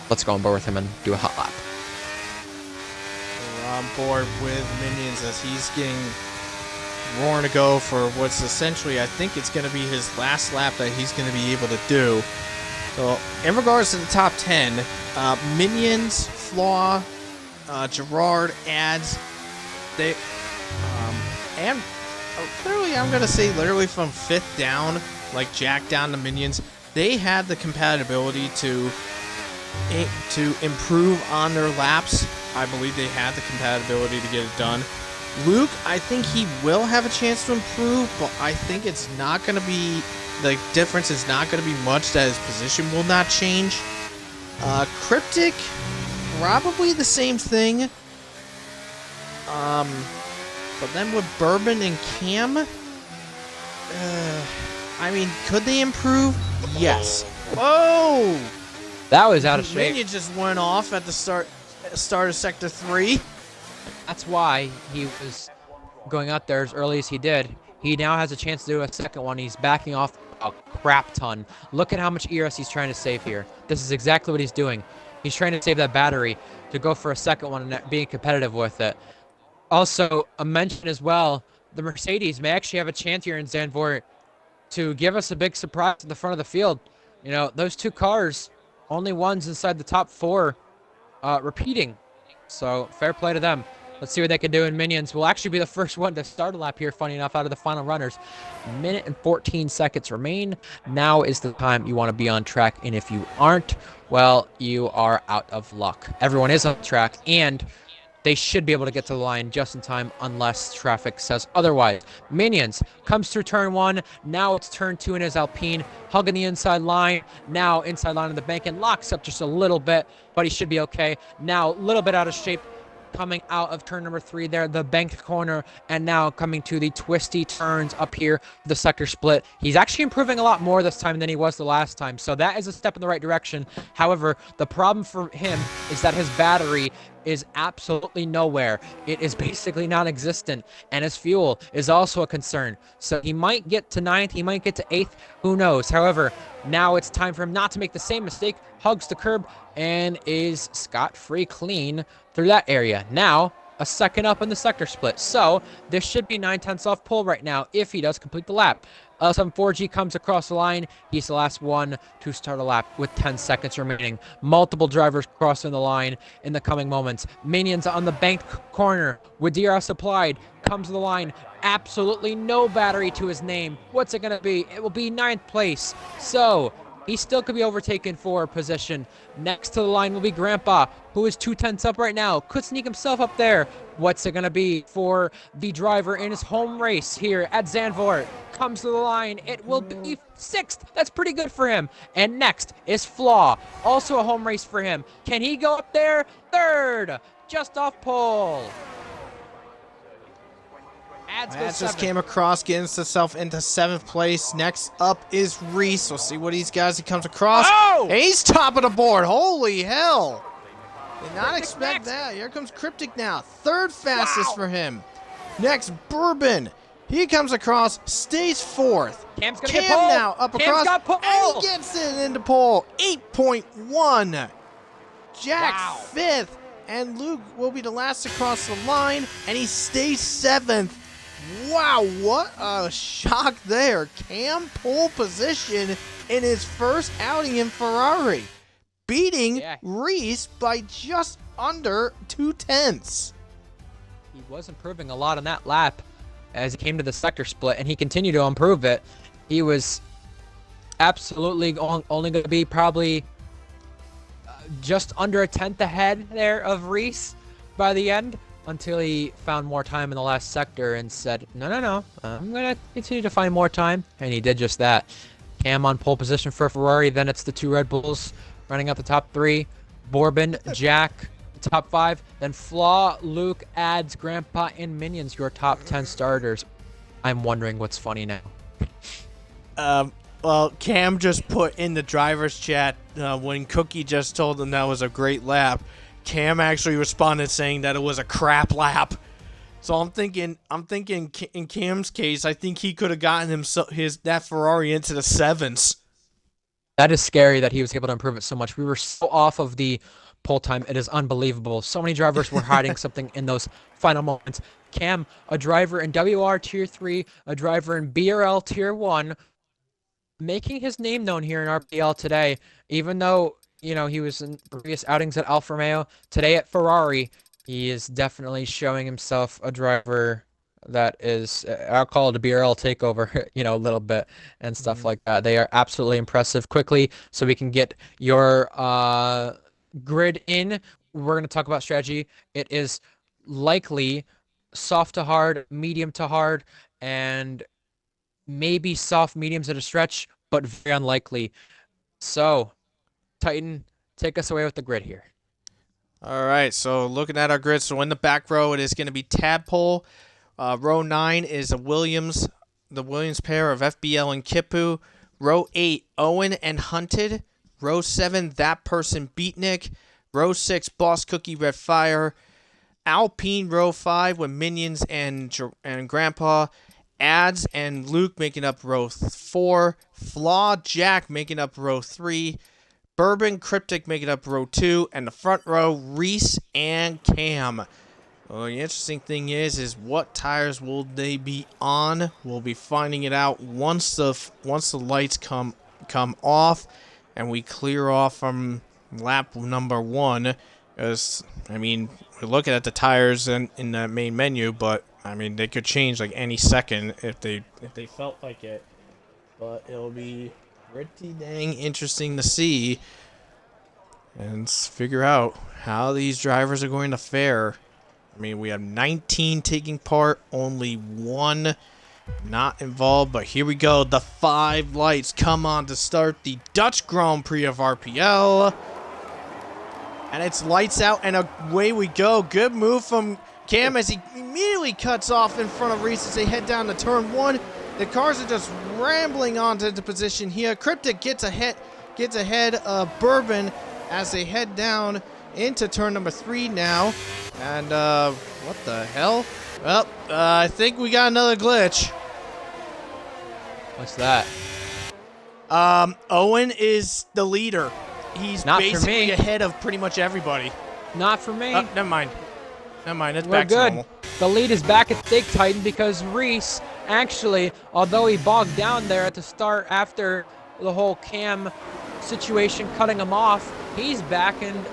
Let's go on board with him and do a hot lap. We're on board with Minions as he's getting roaring to go for what's essentially, I think it's going to be his last lap that he's going to be able to do. So, in regards to the top 10, Minions, Flaw, Gerard, Ads, and literally, I'm going to say literally from 5th down, like Jack down to Minions, they had the compatibility to improve on their laps. I believe they had the compatibility to get it done. Luke, I think he will have a chance to improve, but I think it's not going to be, the difference is not going to be much, that his position will not change. Cryptic, probably the same thing. But then with Bourbon and Cam, I mean, could they improve? Yes. Whoa! That was out of shape. Minion just went off at the start of Sector 3. That's why he was going out there as early as he did. He now has a chance to do a second one. He's backing off a crap ton. Look at how much ERS he's trying to save here. This is exactly what he's doing. He's trying to save that battery to go for a second one and being competitive with it. Also, a mention as well, the Mercedes may actually have a chance here in Zandvoort to give us a big surprise at the front of the field. You know, those two cars, only ones inside the top 4 repeating. So, fair play to them. Let's see what they can do in Minions. We'll actually be the first one to start a lap here, funny enough, out of the final runners. Minute and 14 seconds remain. Now is the time you want to be on track, and if you aren't, well, you are out of luck. Everyone is on track, and they should be able to get to the line just in time unless traffic says otherwise. Minions comes through turn 1. Now it's turn 2 in his Alpine. Hugging the inside line. Now inside line of the bank and locks up just a little bit, but he should be okay. Now a little bit out of shape coming out of turn number 3 there, the bank corner, and now coming to the twisty turns up here, the sector split. He's actually improving a lot more this time than he was the last time, so that is a step in the right direction. However, the problem for him is that his battery is absolutely nowhere. It is basically non-existent, and his fuel is also a concern. So he might get to 9th, he might get to 8th, who knows. However, now it's time for him not to make the same mistake, hugs the curb, and is scot-free clean through that area. Now, a second up in the sector split. So, this should be 9/10 off pole right now if he does complete the lap. L74G comes across the line. He's the last one to start a lap with 10 seconds remaining. Multiple drivers crossing the line in the coming moments. Minions on the banked corner with DRS applied. Comes to the line. Absolutely no battery to his name. What's it going to be? It will be 9th place. So, he still could be overtaken for position. Next to the line will be Grandpa, who is 2/10 up right now. Could sneak himself up there. What's it going to be for the driver in his home race here at Zandvoort? Comes to the line. It will be 6th. That's pretty good for him. And next is Flaw. Also a home race for him. Can he go up there? 3rd. Just off pole. Ads just came across, getting himself into 7th place. Next up is Reese. We'll see what he comes across. Oh! And he's top of the board. Holy hell. Did not expect that. Here comes Cryptic now. 3rd fastest for him. Next, Bourbon. He comes across, stays 4th. Cam's gonna get pole. Now up across, and he gets it into pole. 8.1. Jack 5th. And Luke will be the last to cross the line, and he stays 7th. Wow, what a shock there. Cam pole position in his first outing in Ferrari, beating Reese by just under 2/10. He was improving a lot on that lap as he came to the sector split, and he continued to improve it. He was absolutely only going to be probably just under a 10th ahead there of Reese by the end, until he found more time in the last sector and said, no, I'm going to continue to find more time. And he did just that. Cam on pole position for Ferrari. Then it's the 2 Red Bulls running out the top 3. Bourbon, Jack, top 5. Then Flaw, Luke, Ads, Grandpa, and Minions, your top 10 starters. I'm wondering what's funny now. Well, Cam just put in the driver's chat when Cookie just told him that was a great lap. Cam actually responded saying that it was a crap lap. So I'm thinking in Cam's case, I think he could have gotten that Ferrari into the 7s. That is scary that he was able to improve it so much. We were so off of the pole time. It is unbelievable. So many drivers were hiding something in those final moments. Cam, a driver in WR Tier 3, a driver in BRL Tier 1, making his name known here in RPL today, even though, you know, he was in previous outings at Alfa Romeo. Today at Ferrari, he is definitely showing himself a driver that is, I'll call it a BRL takeover, a little bit and stuff Mhm. like that. They are absolutely impressive. Quickly, so we can get your grid in. We're going to talk about strategy. It is likely soft to hard, medium to hard, and maybe soft mediums at a stretch, but very unlikely. So, Titan, take us away with the grid here. All right, so looking at our grid, so in the back row, it is going to be Tadpole. Row 9 is the Williams pair of FBL and Kipu. Row 8, Owen and Hunted. Row 7, That Person Beatnik. Row 6, Boss Cookie Red Fire. Alpine row 5 with Minions and Grandpa. Ads and Luke making up row 4. Flaw Jack making up row 3. Bourbon Cryptic making up row 2. And the front row, Reese and Cam. Well, the interesting thing is what tires will they be on? We'll be finding it out once the lights come off, and we clear off from lap number 1. As I mean, we're looking at the tires in the main menu, but I mean they could change like any second if they felt like it. But it'll be pretty dang interesting to see and figure out how these drivers are going to fare. I mean, we have 19 taking part, only 1 not involved, but here we go. The 5 lights come on to start the Dutch Grand Prix of RPL. And it's lights out, and away we go. Good move from Cam as he immediately cuts off in front of Reese as they head down to turn 1. The cars are just rambling onto the position here. Cryptic gets ahead of Bourbon as they head down into turn number 3 now. And, what the hell? Well, I think we got another glitch. What's that? Owen is the leader. He's Not for basically me. ahead of pretty much everybody. Not for me. Never mind. It's We're back to good. normal. The lead is back at stake, Titan, because Reese, actually, although he bogged down there at the start after the whole Cam situation cutting him off, he's back in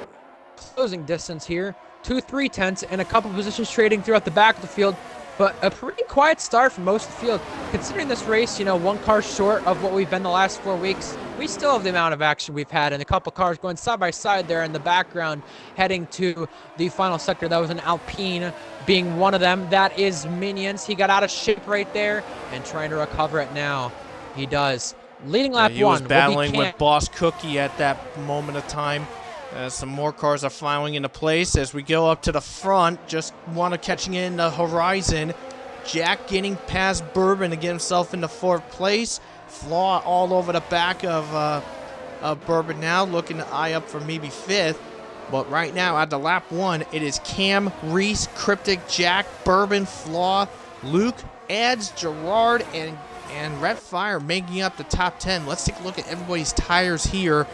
closing distance here. 2 3/10 and a couple positions trading throughout the back of the field, but a pretty quiet start for most of the field. Considering this race, 1 car short of what we've been the last 4 weeks, we still have the amount of action we've had, and a couple cars going side by side there in the background, heading to the final sector. That was an Alpine being one of them. That is Minions. He got out of shape right there and trying to recover it now. He does. Leading lap 1. He was will be battling Cam. with Boss Cookie at that moment of time. Some more cars are filing into place as we go up to the front. Just want to catching in the horizon. Jack getting past Bourbon to get himself into 4th place. Flaw all over the back of Bourbon now, looking to eye up for maybe 5th. But right now, at the lap 1, it is Cam, Reese, Cryptic, Jack, Bourbon, Flaw, Luke, Ads, Gerard, and Red Fire making up the top 10. Let's take a look at everybody's tires here.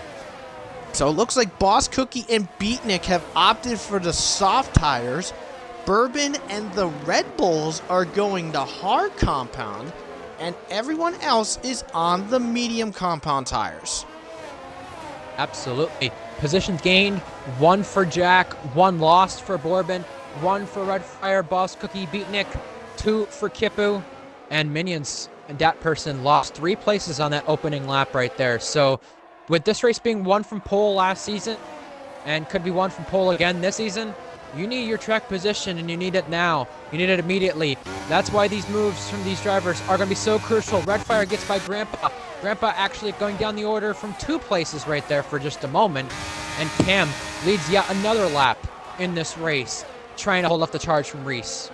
So it looks like Boss Cookie and Beatnik have opted for the soft tires. Bourbon and the Red Bulls are going the hard compound, and everyone else is on the medium compound tires. Absolutely. Positions gained, 1 for Jack, 1 lost for Bourbon, 1 for Red Fire, Boss Cookie, Beatnik, 2 for Kipu, and Minions. And that person lost 3 places on that opening lap right there. So with this race being 1 from pole last season, and could be 1 from pole again this season, you need your track position, and you need it now. You need it immediately. That's why these moves from these drivers are going to be so crucial. Red Fire gets by Grandpa. Grandpa actually going down the order from 2 places right there for just a moment. And Cam leads yet another lap in this race, trying to hold off the charge from Reese.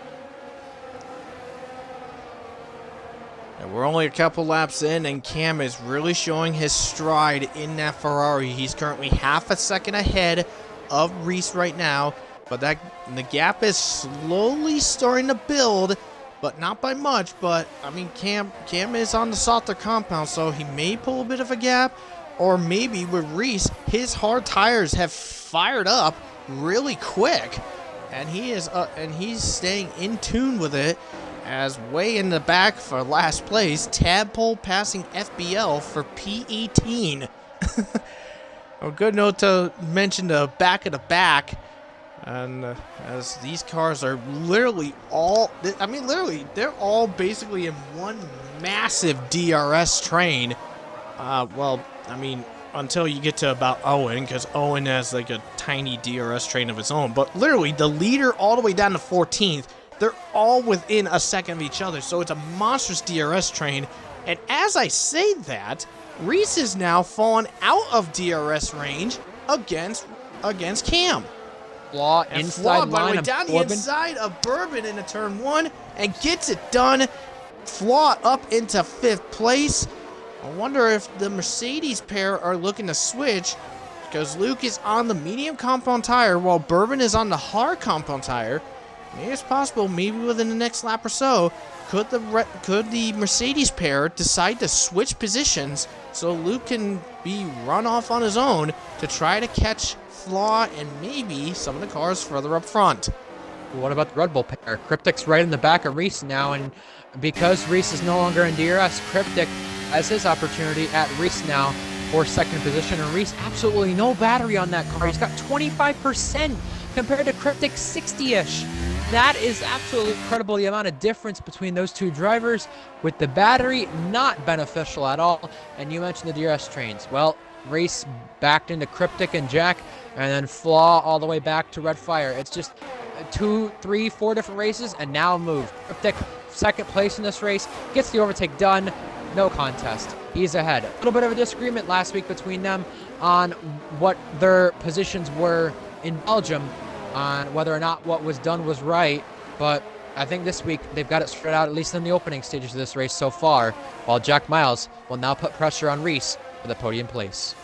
And we're only a couple laps in, and Cam is really showing his stride in that Ferrari. He's currently half a second ahead of Reese right now, but the gap is slowly starting to build, but not by much. But I mean, Cam is on the softer compound, so he may pull a bit of a gap, or maybe with Reese, his hard tires have fired up really quick, and he's staying in tune with it. As way in the back for last place, Tadpole passing FBL for P18. A good note to mention the back of the back. And as these cars are literally all, I mean, literally, they're all basically in one massive DRS train. Well, I mean, until you get to about Owen, because Owen has like a tiny DRS train of his own. But literally, the leader all the way down to 14th, they're all within a second of each other. So it's a monstrous DRS train. And as I say that, Reese is now fallen out of DRS range against Cam. Flaw And inside Flaw, by the line way, of down the Corbin. inside of Bourbon into turn 1 and gets it done. Flaw up into 5th place. I wonder if the Mercedes pair are looking to switch, because Luke is on the medium compound tire while Bourbon is on the hard compound tire. Maybe it's possible, maybe within the next lap or so, could the Mercedes pair decide to switch positions so Luke can be run off on his own to try to catch Flaw and maybe some of the cars further up front. What about the Red Bull pair? Cryptic's right in the back of Reese now, and because Reese is no longer in DRS, Cryptic has his opportunity at Reese now for second position, and Reese absolutely no battery on that car. He's got 25% compared to Cryptic's 60-ish. That is absolutely incredible, the amount of difference between those two drivers, with the battery not beneficial at all. And you mentioned the DRS trains. Well, Reese backed into Cryptic and Jack, and then Flaw all the way back to Red Fire. It's just 2, 3, 4 different races, and now move. Cryptic, second place in this race, gets the overtake done. No contest. He's ahead. A little bit of a disagreement last week between them on what their positions were in Belgium, on whether or not what was done was right, but I think this week they've got it straight out, at least in the opening stages of this race so far, while Jack Miles will now put pressure on Reese for the podium place.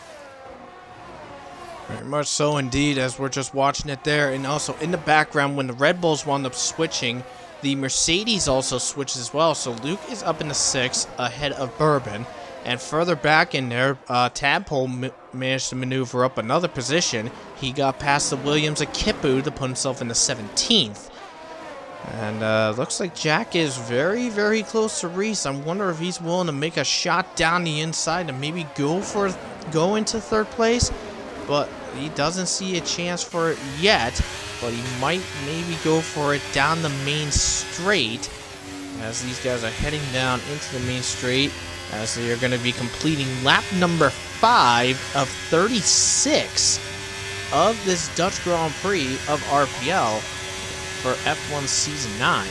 Very much so indeed, as we're just watching it there. And also in the background, when the Red Bulls wound up switching, the Mercedes also switches as well. So Luke is up in the 6th ahead of Bourbon. And further back in there, Tadpole managed to maneuver up another position. He got past the Williams of Kipu to put himself in the 17th. And looks like Jack is very, very close to Reese. I wonder if he's willing to make a shot down the inside and maybe go into 3rd place. But he doesn't see a chance for it yet. But he might maybe go for it down the main straight, as these guys are heading down into the main straight, as they are going to be completing lap number 5 of 36 of this Dutch Grand Prix of RPL for F1 Season 9.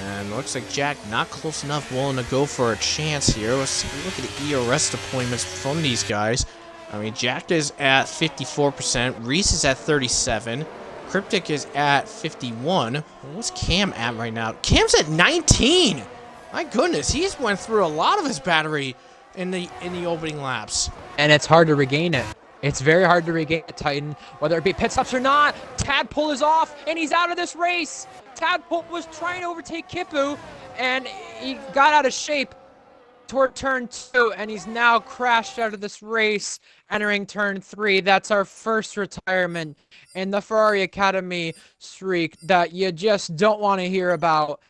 And looks like Jack not close enough, willing to go for a chance here. Let's take a look at the ERS deployments from these guys. I mean, Jack is at 54%, Reese is at 37%, Cryptic is at 51%. What's Cam at right now? Cam's at 19%! My goodness, he's went through a lot of his battery in the opening laps. And it's hard to regain it. It's very hard to regain it, Titan, whether it be pit stops or not. Tadpole is off, and he's out of this race. Tadpole was trying to overtake Kipu, and he got out of shape toward turn 2, and he's now crashed out of this race, entering turn 3. That's our first retirement in the Ferrari Academy streak that you just don't want to hear about.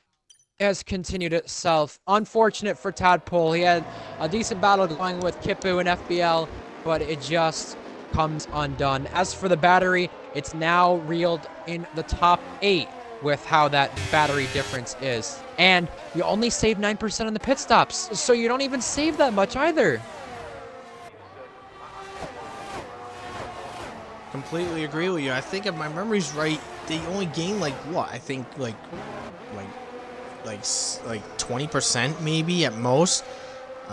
Has continued itself. Unfortunate for Tadpole. He had a decent battle going with Kipu and FBL, but it just comes undone. As for the battery, it's now reeled in the top 8 with how that battery difference is. And you only save 9% on the pit stops, so you don't even save that much either. Completely agree with you. I think if my memory's right, they only gain like what? I think like 20% maybe at most.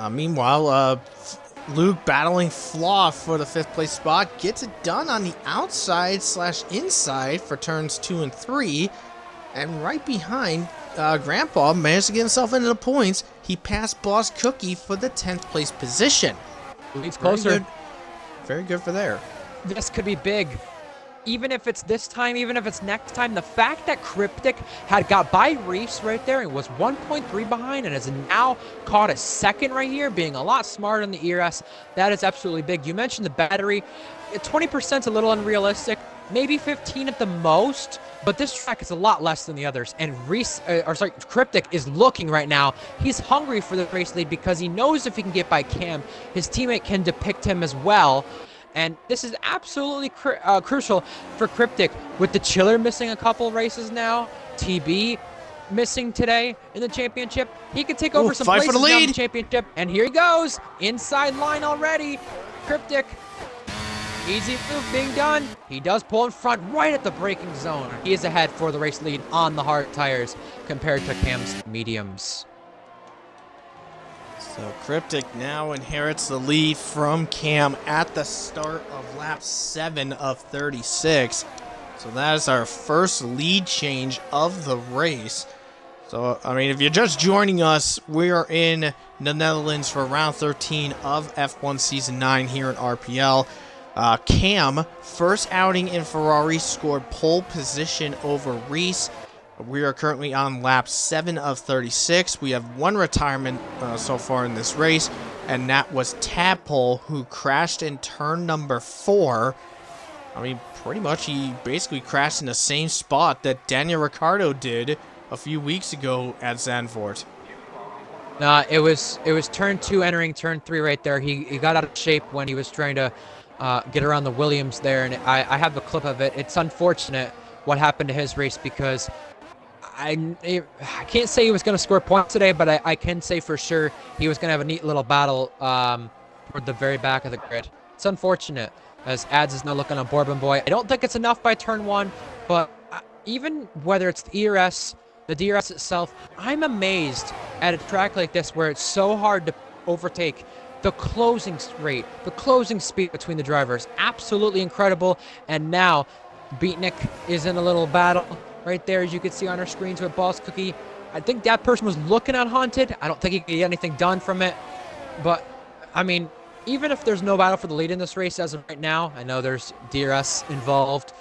Meanwhile, Luke battling Flaw for the 5th place spot, gets it done on the outside / inside for turns 2 and 3, and right behind Grandpa managed to get himself into the points. He passed Boss Cookie for the 10th place position. It's closer. Very good for there. This could be big. Even if it's this time, even if it's next time, the fact that Cryptic had got by Reese right there and was 1.3 behind and has now caught a 2nd right here, being a lot smarter in the ERS, that is absolutely big. You mentioned the battery. 20% is a little unrealistic, maybe 15 at the most, but this track is a lot less than the others. And Cryptic is looking right now. He's hungry for the race lead because he knows if he can get by Cam, his teammate can depict him as well. And this is absolutely crucial for Cryptic. With the Chiller missing a couple races now, TB missing today in the championship, he could take over some fight for places the now in lead. the championship. And here he goes, inside line already. Cryptic, easy move being done. He does pull in front right at the braking zone. He is ahead for the race lead on the hard tires compared to Cam's mediums. So Cryptic now inherits the lead from Cam at the start of lap 7 of 36. So that is our first lead change of the race. So, I mean, if you're just joining us, we are in the Netherlands for round 13 of F1 Season 9 here at RPL. Cam, first outing in Ferrari, scored pole position over Reese. We are currently on lap 7 of 36. We have one retirement so far in this race, and that was Tadpole, who crashed in turn number 4. I mean, pretty much he basically crashed in the same spot that Daniel Ricciardo did a few weeks ago at Zandvoort. It was turn 2 entering turn 3 right there. He got out of shape when he was trying to get around the Williams there, and I have a clip of it. It's unfortunate what happened to his race because I can't say he was going to score points today, but I can say for sure he was going to have a neat little battle toward the very back of the grid. It's unfortunate, as Ads is now looking on Bourbon Boy. I don't think it's enough by turn 1, but even whether it's the DRS itself, I'm amazed at a track like this where it's so hard to overtake. The closing rate, the closing speed between the drivers, absolutely incredible. And now Beatnik is in a little battle right there, as you can see on our screens with Boss Cookie. I think that person was looking at Haunted. I don't think he could get anything done from it. But, I mean, even if there's no battle for the lead in this race as of right now, I know there's DRS involved,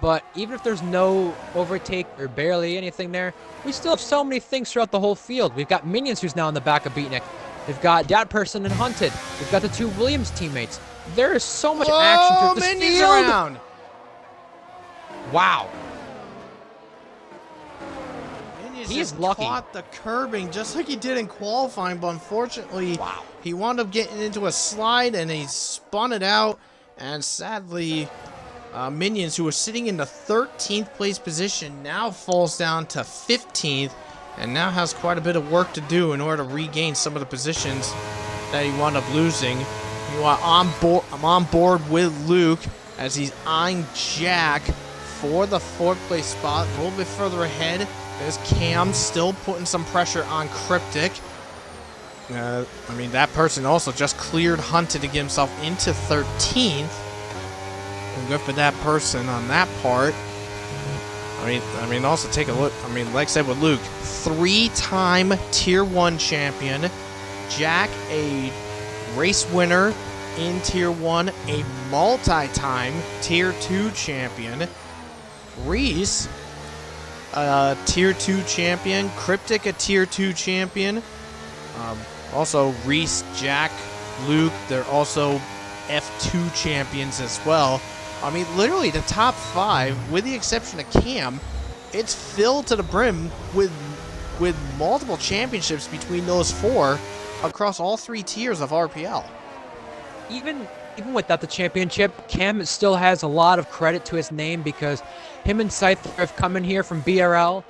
but even if there's no overtake or barely anything there, we still have so many things throughout the whole field. We've got Minions, who's now in the back of Beatnik. We've got that person and Hunted. We've got the 2 Williams teammates. There is so much action through this Minions field. Around. Wow. He is lucky. Caught the curbing just like he did in qualifying, but unfortunately, he wound up getting into a slide and he spun it out. And sadly, Minions, who was sitting in the 13th place position, now falls down to 15th and now has quite a bit of work to do in order to regain some of the positions that he wound up losing. Meanwhile, I'm on board with Luke as he's eyeing Jack for the 4th place spot. A little bit further ahead, there's Cam still putting some pressure on Cryptic. I mean, that person also just cleared Hunted to get himself into 13th. And good for that person on that part. I mean, also take a look. I mean, like I said with Luke, 3-time Tier 1 champion. Jack, a race winner in Tier 1, a multi-time Tier 2 champion. Reese, a Tier 2 champion. Cryptic, a Tier 2 champion. Also, Reese, Jack, Luke, they're also F2 champions as well. I mean, literally the top 5, with the exception of Cam, it's filled to the brim with multiple championships between those 4 across all 3 tiers of RPL. Even without the championship, Cam still has a lot of credit to his name because him and Scyther have come in here from BRL.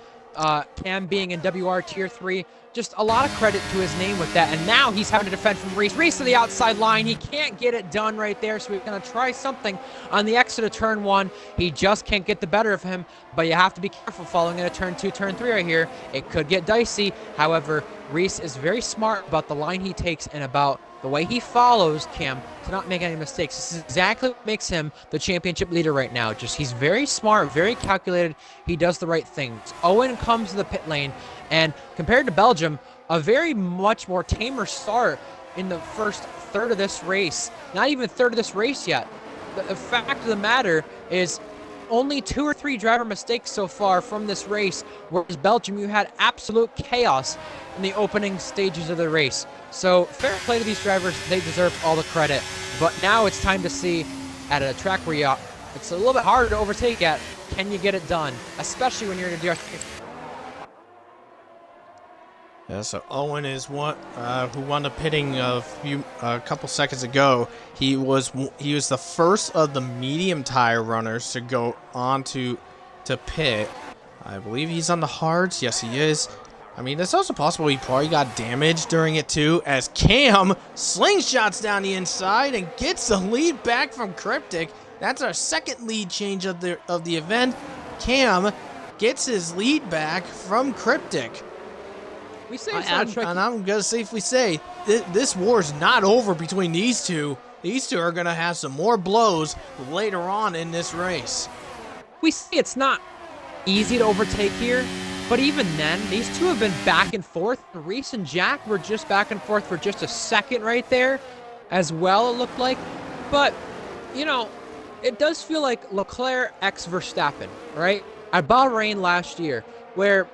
Cam being in WR Tier 3, just a lot of credit to his name with that. And now he's having to defend from Reese. Reese to the outside line. He can't get it done right there, so we're going to try something on the exit of turn 1. He just can't get the better of him, but you have to be careful following into turn 2, turn 3 right here. It could get dicey. However, Reese is very smart about the line he takes and about the way he follows Cam to not make any mistakes. This is exactly what makes him the championship leader right now. Just he's very smart, very calculated. He does the right things. Owen comes to the pit lane, and compared to Belgium, a very much more tamer start in the first third of this race. Not even third of this race yet. The fact of the matter is only 2 or 3 driver mistakes so far from this race, whereas Belgium, you had absolute chaos in the opening stages of the race. So fair play to these drivers. They deserve all the credit. But now it's time to see at a track where it's a little bit harder to overtake at, can you get it done? Especially when you're in a DR3. Yeah, so Owen is one who won the pitting a couple seconds ago. He was the first of the medium tire runners to go on to pit. I believe he's on the hards. Yes, he is. I mean, it's also possible he probably got damaged during it too, as Cam slingshots down the inside and gets the lead back from Cryptic. That's our second lead change of the event. Cam gets his lead back from Cryptic. We say and I'm gonna safely say this war's not over between these two. These two are gonna have some more blows later on in this race. We say it's not easy to overtake here, but even then, these two have been back and forth. Reese and Jack were just back and forth for just a second right there as well, it looked like. But, you know, it does feel like Leclerc x Verstappen, right? At Bahrain last year, where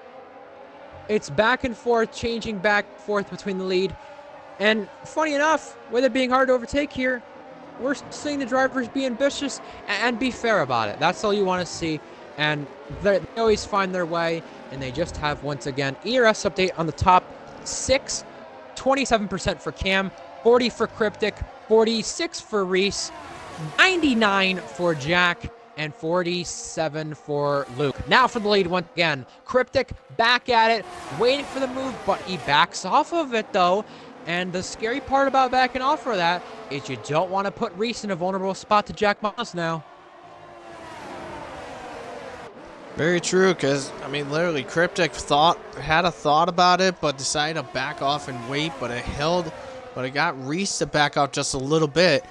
it's back and forth, changing back and forth between the lead. And funny enough, with it being hard to overtake here, we're seeing the drivers be ambitious and be fair about it. That's all you want to see. And they always find their way, and they just have, once again, ERS update on the top 6, 27% for Cam, 40 for Cryptic, 46 for Reese, 99 for Jack, and 47 for Luke. Now for the lead once again. Cryptic back at it, waiting for the move, but he backs off of it though. And the scary part about backing off for that is you don't want to put Reese in a vulnerable spot to Jack Moss now. Very true, because, I mean, literally, Cryptic had a thought about it, but decided to back off and wait, but it got Reese to back off just a little bit.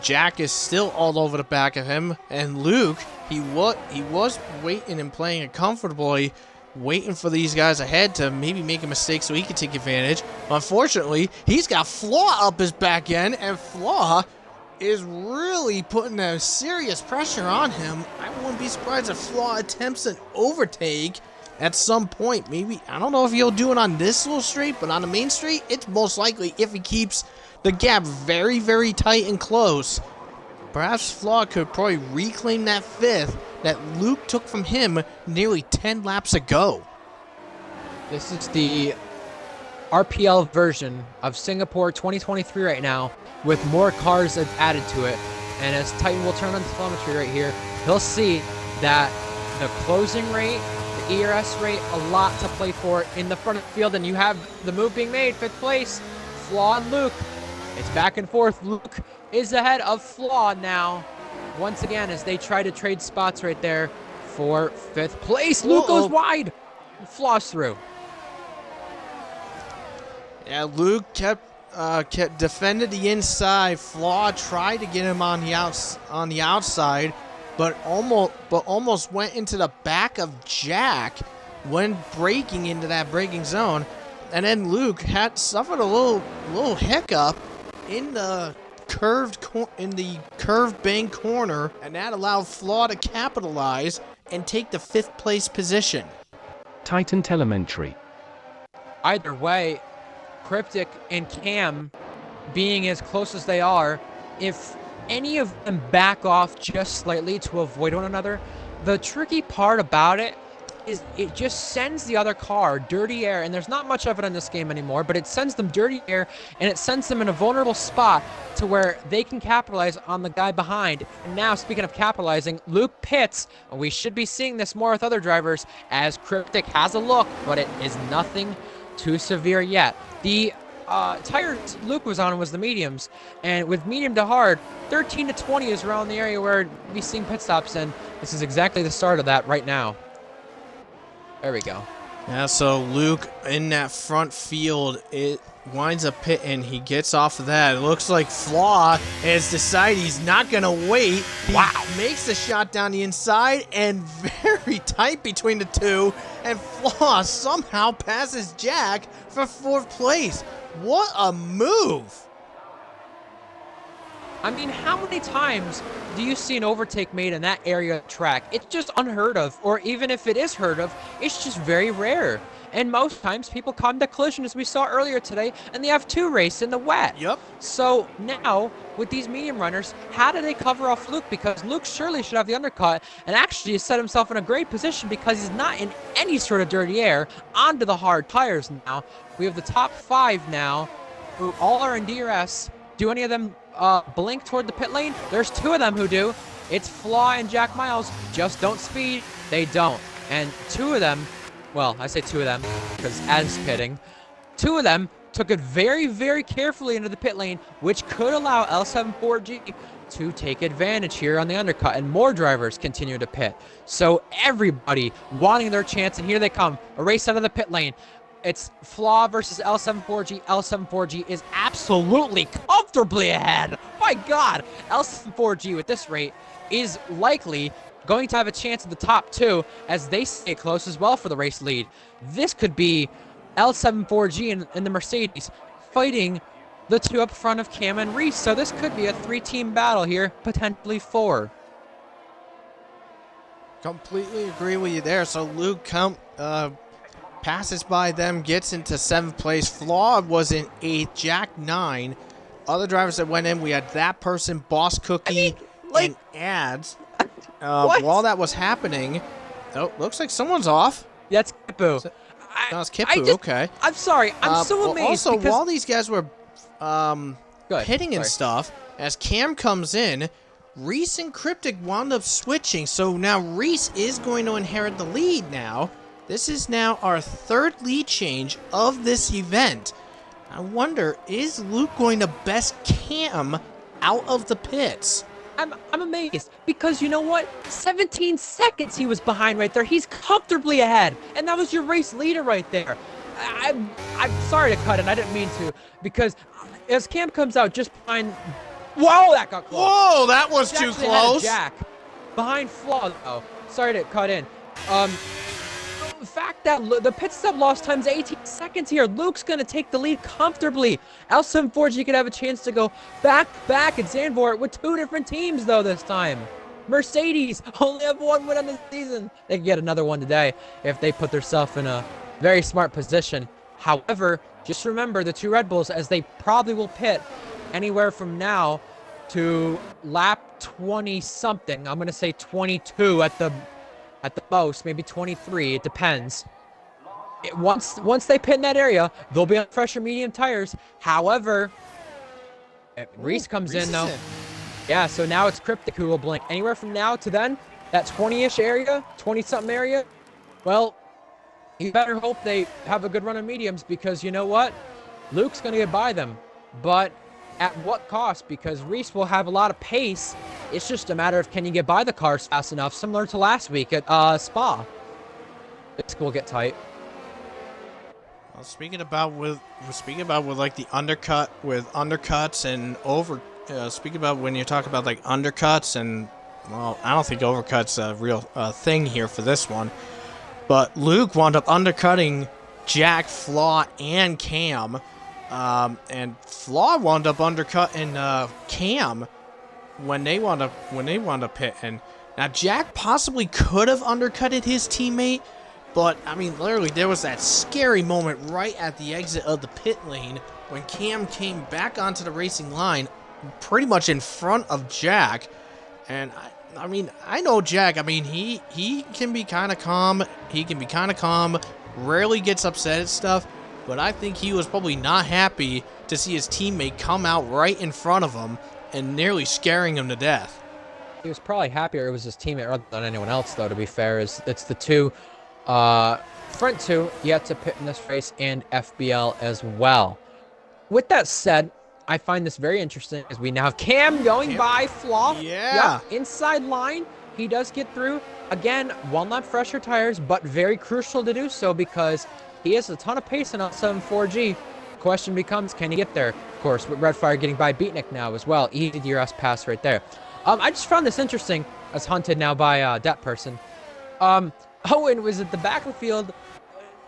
Jack is still all over the back of him, and Luke, he was waiting and playing it comfortably, waiting for these guys ahead to maybe make a mistake so he could take advantage. Unfortunately, he's got Flaw up his back end, and Flaw is really putting a serious pressure on him. I wouldn't be surprised if Flaw attempts an overtake at some point. Maybe, I don't know if he'll do it on this little straight, but on the main straight, it's most likely if he keeps the gap very, very tight and close. Perhaps Flaw could probably reclaim that fifth that Luke took from him nearly 10 laps ago. This is the RPL version of Singapore 2023 right now, with more cars added to it. And as Titan will turn on the telemetry right here, he'll see that the closing rate, the ERS rate, a lot to play for in the front of the field. And you have the move being made, 5th place, Flaw and Luke. It's back and forth. Luke is ahead of Flaw now. Once again, as they try to trade spots right there for 5th place. Luke goes wide. Flaw's through. Yeah, Luke kept defended the inside. Flaw tried to get him on the outside, but almost went into the back of Jack when braking into that braking zone. And then Luke had suffered a little hiccup in the curved bank corner, and that allowed Flaw to capitalize and take the 5th place position. Titan Telemetry. Either way, Cryptic and Cam being as close as they are, if any of them back off just slightly to avoid one another, the tricky part about it is it just sends the other car dirty air, and there's not much of it in this game anymore, but it sends them dirty air, and it sends them in a vulnerable spot to where they can capitalize on the guy behind. And now, speaking of capitalizing, Luke pits, and we should be seeing this more with other drivers, as Cryptic has a look, but it is nothing too severe yet. The tires Luke was on was the mediums, and with medium to hard, 13 to 20 is around the area where we're seeing pit stops, and this is exactly the start of that right now. There we go. Yeah, so Luke in that front field, it winds up pitting. He gets off of that. It looks like Flaw has decided he's not going to wait. He makes the shot down the inside, and very tight between the two. And Flaw somehow passes Jack for 4th place. What a move! I mean, how many times do you see an overtake made in that area of track? It's just unheard of, or even if it is heard of, it's just very rare. And most times people come to collision, as we saw earlier today, in the F2 race in the wet. Yep. So now, with these medium runners, how do they cover off Luke? Because Luke surely should have the undercut, and actually has set himself in a great position because he's not in any sort of dirty air. Onto the hard tires now. We have the top 5 now, who all are in DRS. Do any of them blink toward the pit lane? There's 2 of them who do. It's Flaw and Jack Miles. Just don't speed. They don't. And 2 of them, well, I say 2 of them because as pitting, 2 of them took it very, very carefully into the pit lane, which could allow L74G to take advantage here on the undercut, and more drivers continue to pit. So everybody wanting their chance, and here they come. A race out of the pit lane. It's Flaw versus L74G. L74G is absolutely comfortably ahead. My God, L74G with this rate is likely going to have a chance at the top 2 as they stay close as well for the race lead. This could be L74G and the Mercedes fighting the 2 up front of Cam and Reese. So this could be a 3-team battle here, potentially 4. Completely agree with you there. So Luke passes by them, gets into 7th place. Flaw was in 8th, Jack 9. Other drivers that went in, we had that person, Boss Cookie, and Ads. While that was happening, oh, looks like someone's off. That's Kipu. No, it's Kipu, okay. I'm sorry, I'm so amazed. Also, while these guys were pitting and stuff, as Cam comes in, Reese and Cryptic wound up switching, so now Reese is going to inherit the lead now. This is now our 3rd lead change of this event. I wonder, is Luke going to best Cam out of the pits? I'm amazed because you know what? 17 seconds he was behind right there. He's comfortably ahead, and that was your race leader right there. I'm sorry to cut it. I didn't mean to, because as Cam comes out just behind. Whoa, that got close. Whoa, that was too close. Jack behind Flaw though. Sorry to cut in. The fact that the pit stop lost time's 18 seconds here. Luke's going to take the lead comfortably. L74G could have a chance to go back at Zandvoort with 2 different teams, though, this time. Mercedes only have 1 win on the season. They can get another one today if they put themselves in a very smart position. However, just remember the 2 Red Bulls, as they probably will pit anywhere from now to lap 20-something. I'm going to say 22 at the most, maybe 23, it depends. Once they pit in that area, they'll be on fresher medium tires. However, Reese comes in though. Yeah, so now it's Cryptic who will blink. Anywhere from now to then, that 20-ish area, 20-something area, well, you better hope they have a good run of mediums, because you know what? Luke's going to get by them. But at what cost? Because Reese will have a lot of pace. It's just a matter of, can you get by the cars fast enough, similar to last week at Spa. This will get tight. Well, speaking about with like the undercut with undercuts and over. Speaking about when you talk about like undercuts and, well, I don't think overcuts a real thing here for this one. But Luke wound up undercutting Jack, Flaw, and Cam. And Flaw wound up undercutting Cam when they wound up pitting. Now Jack possibly could have undercutted his teammate, but I mean literally there was that scary moment right at the exit of the pit lane when Cam came back onto the racing line, pretty much in front of Jack. And I mean I know Jack. I mean he can be kind of calm. He can be kind of calm. Rarely gets upset at stuff. But I think he was probably not happy to see his teammate come out right in front of him and nearly scaring him to death. He was probably happier it was his teammate rather than anyone else, though, to be fair. It's the 2 front 2 yet to pit in this race, and FBL as well. With that said, I find this very interesting as we now have Cam going by Flaw. Yeah. Yep, inside line. He does get through. Again, 1 lap fresher tires, but very crucial to do so because he has a ton of pace in L74G. Question becomes, can he get there? Of course, with Redfire getting by Beatnik now as well. Easy DRS pass right there. I just found this interesting, as hunted now by that person. Owen was at the back of the field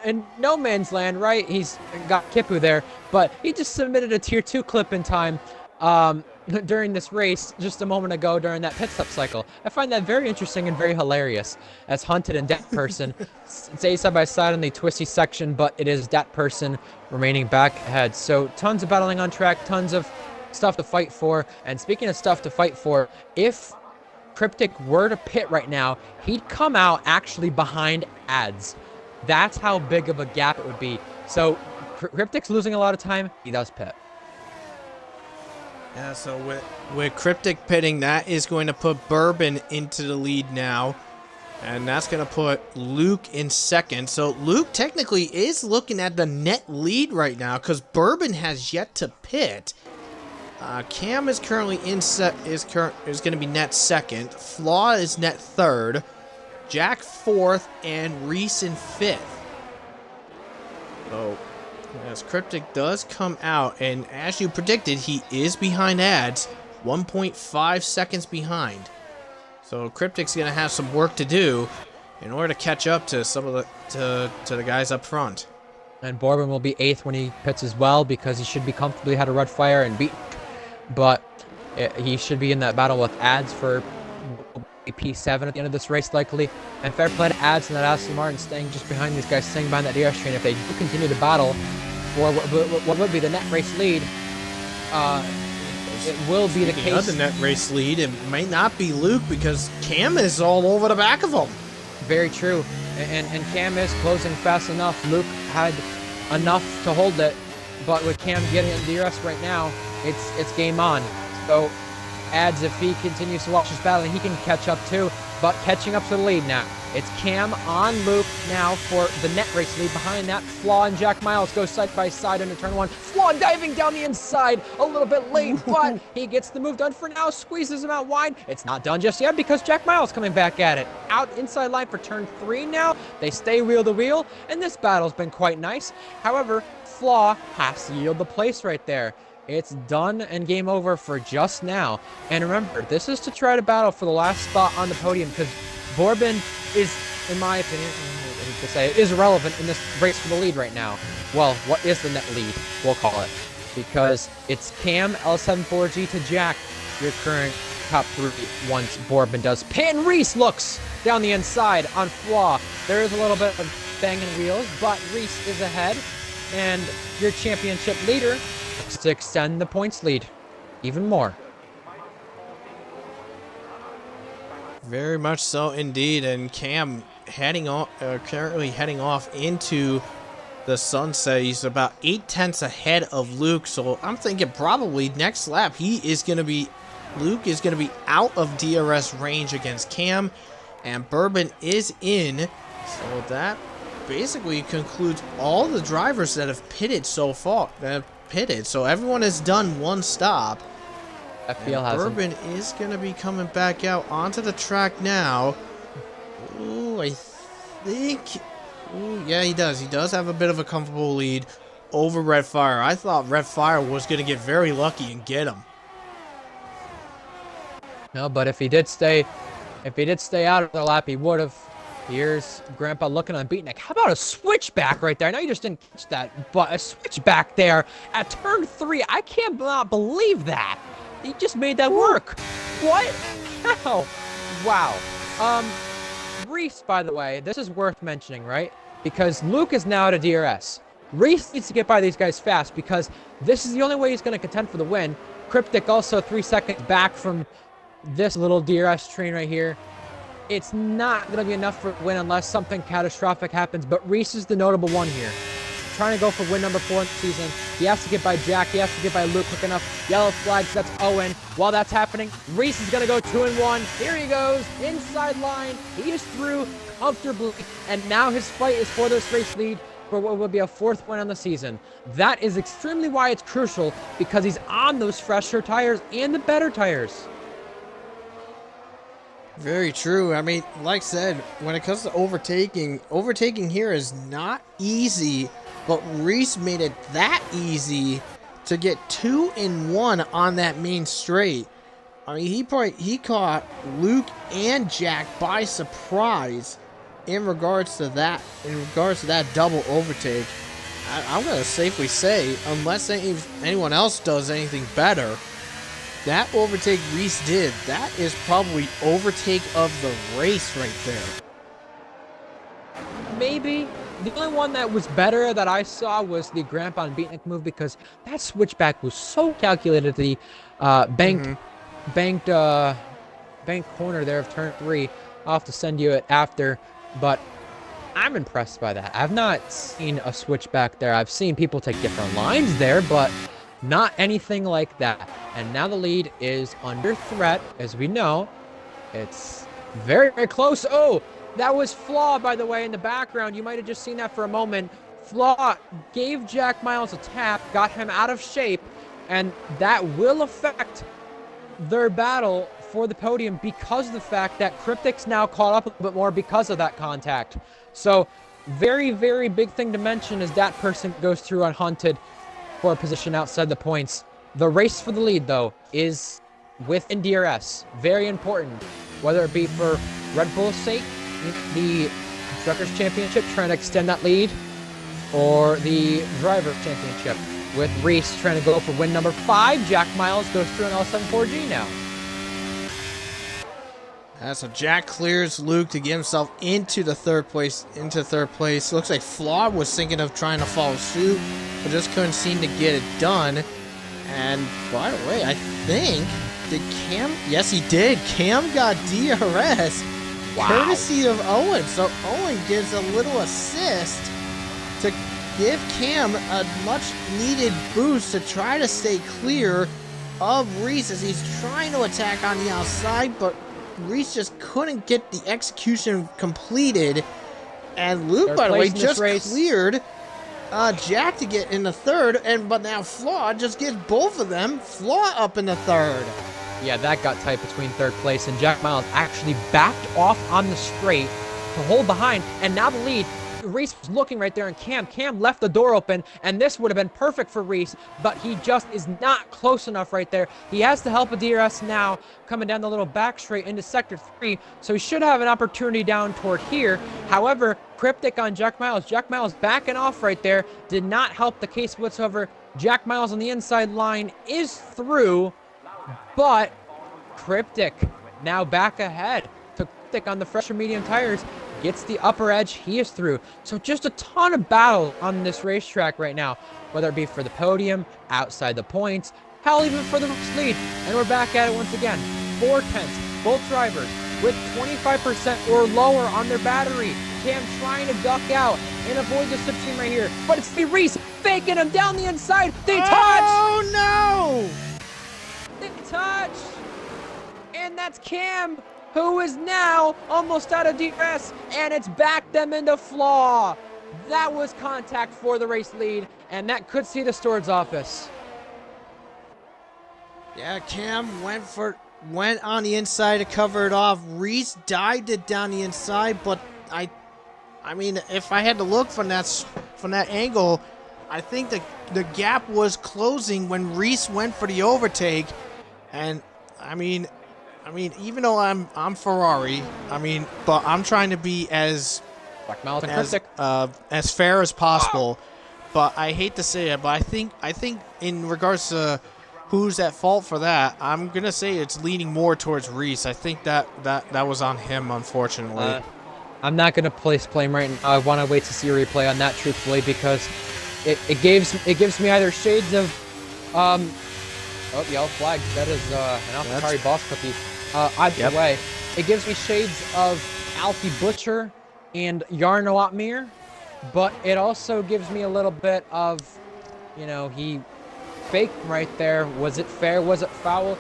in no man's land, right? He's got Kipu there, but he just submitted a tier 2 clip in time. during this race just a moment ago during that pit stop cycle. I find that very interesting and very hilarious, as Hunted and Dat Person stay side by side on the twisty section, but it is Dat Person remaining back ahead. So tons of battling on track, tons of stuff to fight for. And speaking of stuff to fight for, if Cryptic were to pit right now, he'd come out actually behind Ads. That's how big of a gap it would be. So Cryptic's losing a lot of time. He does pit. Yeah, so with Cryptic pitting, that is going to put Bourbon into the lead now. And that's going to put Luke in second. So Luke technically is looking at the net lead right now because Bourbon has yet to pit. Cam is currently is going to be net second. Flaw is net third. Jack fourth, and Reese in fifth. So as Cryptic does come out, and as you predicted, he is behind Ads, 1.5 seconds behind. So Cryptic's gonna have some work to do in order to catch up to some of the the guys up front. And Bourbon will be 8th when he pits as well, because he should be comfortably had a red fire and beat. But he should be in that battle with Ads for P7 at the end of this race, likely. And fair play to Ads and that Aston Martin staying just behind these guys, staying behind that DRS train. If they do continue to battle for what would be the net race lead, it will be the case. The net race lead, it might not be Luke because Cam is all over the back of him. Very true. And Cam is closing fast enough. Luke had enough to hold it, but with Cam getting in DRS right now, it's game on. So Ads, if he continues to watch this battle, he can catch up too, but catching up to the lead now. It's Cam on Luke now for the net race lead. Behind that, Flaw and Jack Miles go side by side into turn one. Flaw diving down the inside a little bit late, but he gets the move done for now, squeezes him out wide. It's not done just yet because Jack Miles coming back at it. Out inside line for turn three now. They stay wheel to wheel, and this battle's been quite nice. However, Flaw has to yield the place right there. It's done and game over for just now. And remember, this is to try to battle for the last spot on the podium, because Bourbon is, in my opinion, I hate to say it, is irrelevant in this race for the lead right now. Well, what is the net lead, we'll call it. Because it's Cam, L74G to Jack, your current top three once Bourbon does. Pan Reese looks down the inside on Flaw. There is a little bit of banging wheels, but Reese is ahead. And your championship leader to extend the points lead even more. Very much so indeed, and Cam currently heading off into the sunset. He's about 8/10 ahead of Luke, so I'm thinking probably next lap Luke is going to be out of DRS range against Cam, and Bourbon is in. So that basically concludes all the drivers that have pitted so far. So everyone has done one stop. FPL has Bourbon is going to be coming back out onto the track now. Ooh, I think... Ooh, yeah, he does. He does have a bit of a comfortable lead over Red Fire. I thought Red Fire was going to get very lucky and get him. No, but if he did stay out of the lap, he would have. Here's Grandpa looking on beatnik. How about a switchback right there? I know you just didn't catch that, but a switchback there at turn 3. I can't not believe that. He just made that work. What? How? Wow. Reese, by the way, this is worth mentioning, right? Because Luke is now at a DRS. Reese needs to get by these guys fast because this is the only way he's going to contend for the win. Cryptic also 3 seconds back from this little DRS train right here. It's not going to be enough for a win unless something catastrophic happens, but Reese is the notable one here. Trying to go for win number 4 in the season. He has to get by Jack. He has to get by Luke quick enough. Yellow flag sets Owen. While that's happening, Reese is going to go 2-1. Here he goes. Inside line. He is through comfortably. And now his fight is for this race lead for what will be a 4th win on the season. That is extremely why it's crucial, because he's on those fresher tires and the better tires. Very true. I mean, like I said, when it comes to overtaking here is not easy, but Reese made it that easy to get 2-1 on that main straight. I mean, he caught Luke and Jack by surprise in regards to that double overtake. I'm gonna safely say, unless anyone else does anything better, that overtake Reese did, that is probably overtake of the race right there. Maybe. The only one that was better that I saw was the Grandpa and Beatnik move, because that switchback was so calculated. The banked corner there of turn 3. I'll have to send you it after, but I'm impressed by that. I've not seen a switchback there. I've seen people take different lines there, but not anything like that. And now the lead is under threat, as we know. It's very, very close. Oh, that was Flaw, by the way, in the background. You might have just seen that for a moment. Flaw gave Jack Miles a tap, got him out of shape, and that will affect their battle for the podium because of the fact that Cryptic's now caught up a little bit more because of that contact. So, very, very big thing to mention is that person goes through unhunted for a position outside the points. The race for the lead, though, is within DRS. Very important, whether it be for Red Bull's sake, the Constructors' Championship, trying to extend that lead, or the Drivers' Championship, with Reese trying to go for win number 5. Jack Miles goes through an L74G now. So Jack clears Luke to get himself into third place. Looks like Flaw was thinking of trying to follow suit, but just couldn't seem to get it done. And by the way, I think, did Cam? Yes, he did. Cam got DRS, courtesy of Owen. So Owen gives a little assist to give Cam a much-needed boost to try to stay clear of Reese as he's trying to attack on the outside, but Reese just couldn't get the execution completed. And Luke, by the way, just cleared Jack to get in the third, but now Flaw just gets both of them. Flaw up in the third. Yeah, that got tight between third place, and Jack Miles actually backed off on the straight to hold behind, and now the lead. Reese was looking right there, and Cam left the door open, and this would have been perfect for Reese, but he just is not close enough right there. He has the help of DRS now, coming down the little back straight into Sector 3, so he should have an opportunity down toward here. However, Cryptic on Jack Miles. Jack Miles backing off right there did not help the case whatsoever. Jack Miles on the inside line is through, but Cryptic now back ahead to Cryptic on the fresher medium tires. Gets the upper edge, he is through. So just a ton of battle on this racetrack right now, whether it be for the podium, outside the points, hell, even for the lead. And we're back at it once again. 4/10, both drivers with 25% or lower on their battery. Cam trying to duck out and avoid the slipstream right here. But it's the Reese faking him down the inside. They touch! Oh no! They touch! And that's Cam, who is now almost out of DRS, and it's backed them into Flaw. That was contact for the race lead, and that could see the steward's office. Yeah, Cam went on the inside to cover it off. Reese dived it down the inside, but I mean, if I had to look from that angle, I think the gap was closing when Reese went for the overtake, and I mean, even though I'm Ferrari, but I'm trying to be as fair as possible. But I hate to say it, but I think in regards to who's at fault for that, I'm gonna say it's leaning more towards Reese. I think that was on him, unfortunately. I'm not gonna place blame right now. I want to wait to see a replay on that, truthfully, because it gives me either shades of oh, yellow flag. That is an AlphaTauri boss cookie. Either way, it gives me shades of Alfie Butcher and Jarno Otmir, but it also gives me a little bit of, he faked right there. Was it fair? Was it foul?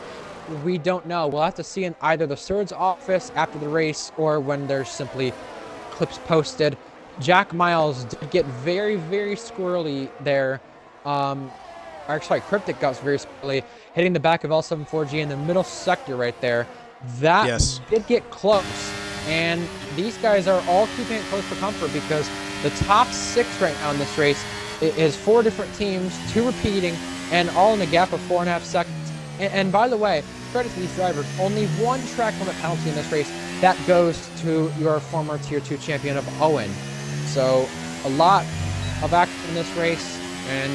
We don't know. We'll have to see in either the steward's office after the race or when there's simply clips posted. Jack Miles did get very, very squirrely there. Actually, Cryptic got very squirrely, hitting the back of L74G in the middle sector right there. That did get close, and these guys are all keeping it close for comfort because the top 6 right now in this race is 4 different teams, 2 repeating, and all in a gap of 4.5 seconds. And by the way, credit to these drivers, only 1 track limit penalty in this race. That goes to your former Tier 2 champion of Owen. So a lot of action in this race, and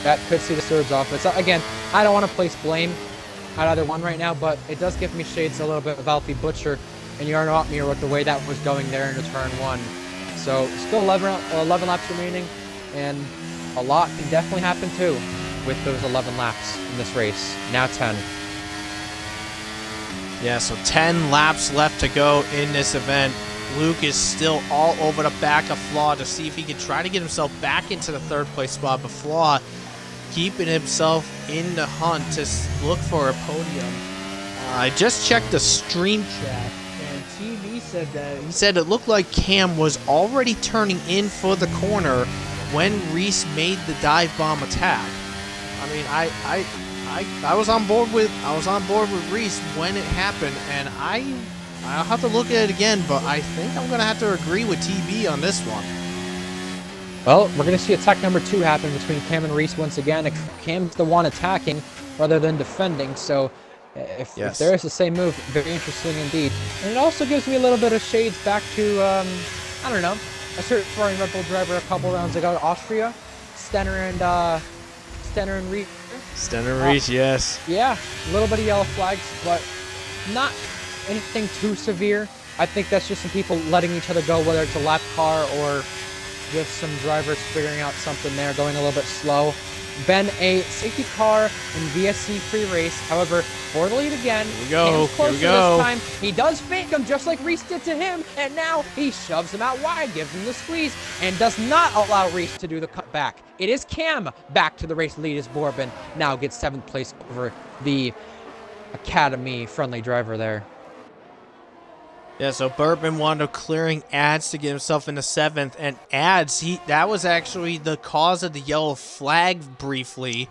that could see the steward's office. Again, I don't want to place blame. at either one right now, but it does give me shades a little bit of Alfie Butcher and Yarno Otmir with the way that was going there into turn 1. So still 11 laps remaining, and a lot can definitely happen too with those 11 laps in this race. Now 10. Yeah, so 10 laps left to go in this event. Luke is still all over the back of Flaw to see if he can try to get himself back into the 3rd place spot, but Flaw keeping himself in the hunt to look for a podium. I just checked the stream chat, and TV said that he said it looked like Cam was already turning in for the corner when Reese made the dive bomb attack. I mean, I was on board with Reese when it happened, and I'll have to look at it again, but I think I'm gonna have to agree with TB on this one. Well, we're going to see attack number 2 happen between Cam and Reese once again. Cam's the one attacking rather than defending, so if there is the same move, very interesting indeed. And it also gives me a little bit of shades back to, I don't know, a certain Ferrari Red Bull driver a couple rounds ago, Austria, Stenner and Reese. Stenner and Reese, yes. Yeah, a little bit of yellow flags, but not anything too severe. I think that's just some people letting each other go, whether it's a lap car or just some drivers figuring out something there, going a little bit slow. Been a safety car in VSC free race. However, for the lead again. Here we go. Closer this time. He does fake him just like Reese did to him, and now he shoves him out wide, gives him the squeeze, and does not allow Reese to do the cutback. It is Cam back to the race lead as Bourbon now gets 7th place over the Academy friendly driver there. Yeah, so Bourbon wound up clearing Ads to get himself into 7th, and Ads, that was actually the cause of the yellow flag briefly,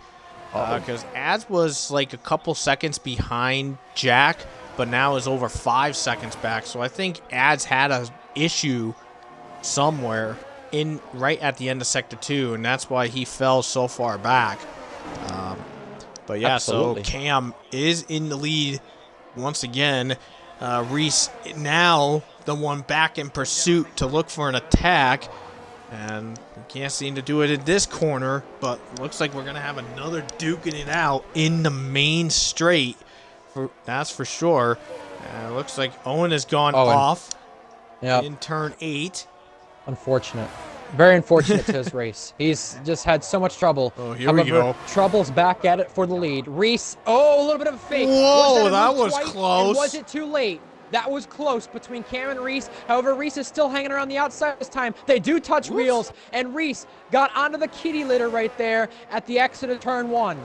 because Ads was like a couple seconds behind Jack, but now is over 5 seconds back. So I think Ads had an issue somewhere right at the end of Sector 2, and that's why he fell so far back. But yeah, Absolutely. So Cam is in the lead once again. Reese now the one back in pursuit to look for an attack, and we can't seem to do it in this corner, but looks like we're gonna have another duking it out in the main straight, that's for sure. Looks like Owen has gone off in turn 8. Unfortunate. Very unfortunate to his race. He's just had so much trouble. Oh, here we go. Trouble's back at it for the lead. Reese, a little bit of a fake. Whoa, that was close. Was it too late? That was close between Cam and Reese. However, Reese is still hanging around the outside this time. They do touch wheels, and Reese got onto the kitty litter right there at the exit of turn 1.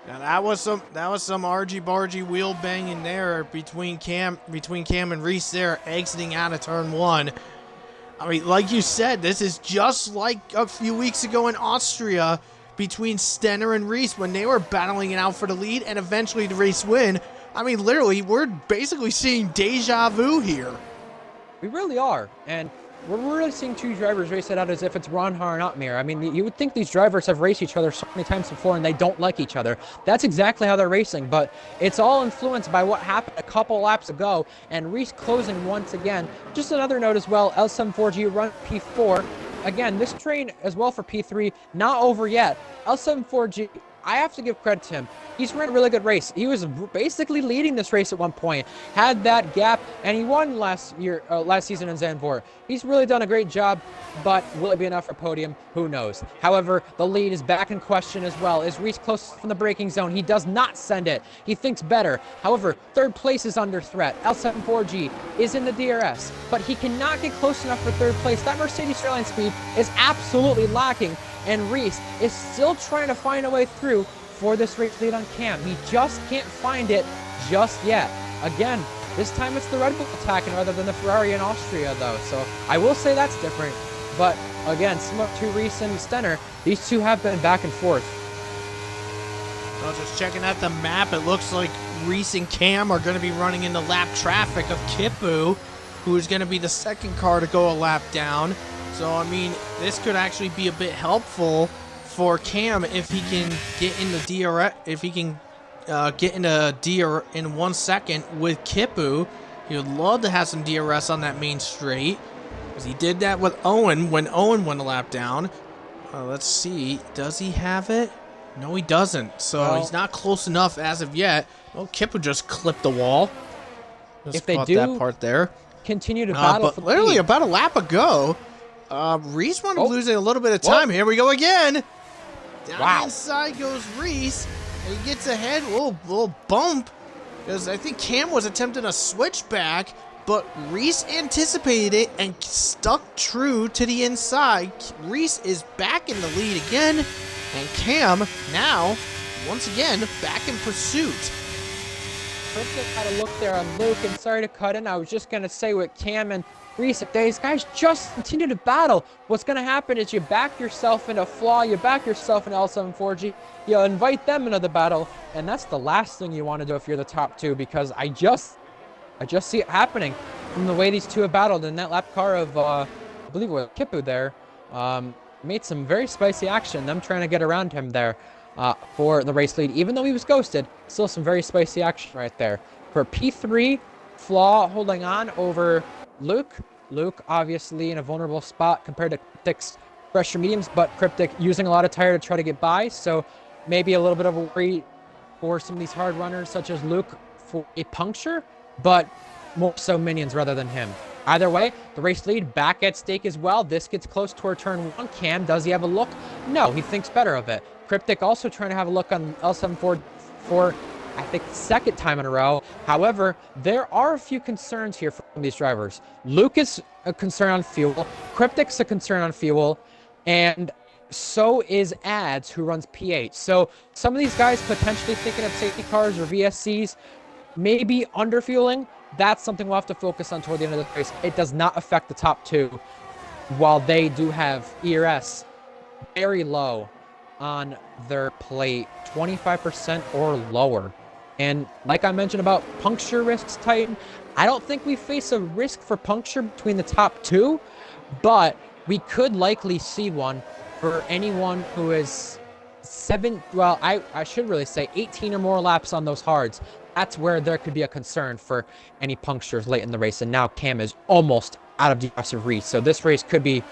Now that was some argy-bargy wheel banging there between Cam and Reese there, exiting out of turn 1. I mean, like you said, this is just like a few weeks ago in Austria between Stenner and Reese when they were battling it out for the lead and eventually the race win. I mean, literally, we're basically seeing deja vu here. We really are, and we're really seeing two drivers race it out as if it's Ronhar and Otmir. I mean, you would think these drivers have raced each other so many times before and they don't like each other. That's exactly how they're racing, but it's all influenced by what happened a couple laps ago, and Reese closing once again. Just another note as well, L74G run P4. Again, this train as well for P3, not over yet. L74G, I have to give credit to him. He's run a really good race. He was basically leading this race at one point, had that gap, and he won last season in Zandvoort. He's really done a great job, but will it be enough for podium? Who knows? However, the lead is back in question as well. Is Reese close from the braking zone? He does not send it. He thinks better. However, third place is under threat. L74G is in the DRS, but he cannot get close enough for third place. That Mercedes Straight Line speed is absolutely lacking, and Reese is still trying to find a way through for this race lead on Cam. He just can't find it just yet. Again, this time it's the Red Bull attacking rather than the Ferrari in Austria, though, so I will say that's different. But again, similar to Reese and Stenner, these two have been back and forth. Well, just checking out the map, it looks like Reese and Cam are going to be running into lap traffic of Kipu, who is going to be the second car to go a lap down. So, I mean, this could actually be a bit helpful for Cam if he can get in the DRS, if he can get into DRS in 1 second with Kipu. He would love to have some DRS on that main straight, because he did that with Owen when Owen went a lap down. Let's see, does he have it? No, he doesn't. So Well, he's not close enough as of yet. Well, Kip would just clip the wall. Just if they caught do that part there. continue to battle But for the literally lead. about a lap ago, Reese wound up losing a little bit of time. Whoa. Here we go again. Down Wow. inside goes Reese. And he gets ahead. Little bump. Because I think Cam was attempting a switchback. But Reese anticipated it and stuck true to the inside. Reese is back in the lead again. And Cam now, once again, back in pursuit. Cryptic had a look there on Luke, and sorry to cut in. I was just going to say with Cam and Reese, if these guys just continue to battle, what's going to happen is you back yourself into Flaw, you back yourself into L74G, you invite them into the battle, and that's the last thing you want to do if you're the top two, because I just see it happening from the way these two have battled. And that lap car of, I believe it was Kipu there, made some very spicy action, them trying to get around him there. For the race lead, even though he was ghosted, still some very spicy action right there. For P3, Flaw holding on over Luke. Luke obviously in a vulnerable spot compared to Cryptic's fresher mediums, but Cryptic using a lot of tire to try to get by, so maybe a little bit of a worry for some of these hard runners such as Luke for a puncture, but more so minions rather than him. Either way, the race lead back at stake as well. This gets close toward turn 1. Cam, does he have a look? No, he thinks better of it. Cryptic also trying to have a look on L74 for, I think, second time in a row. However, there are a few concerns here from these drivers. Luke is a concern on fuel. Cryptic's a concern on fuel. And so is Ads, who runs P8. So some of these guys potentially thinking of safety cars or VSCs, maybe underfueling. That's something we'll have to focus on toward the end of the race. It does not affect the top two, while they do have ERS very low on their plate, 25% or lower. And like I mentioned about puncture risks, Titan, I don't think we face a risk for puncture between the top two, but we could likely see one for anyone who is I should really say 18 or more laps on those hards. That's where there could be a concern for any punctures late in the race. And now Cam is almost out of the aggressive reach. So this race could be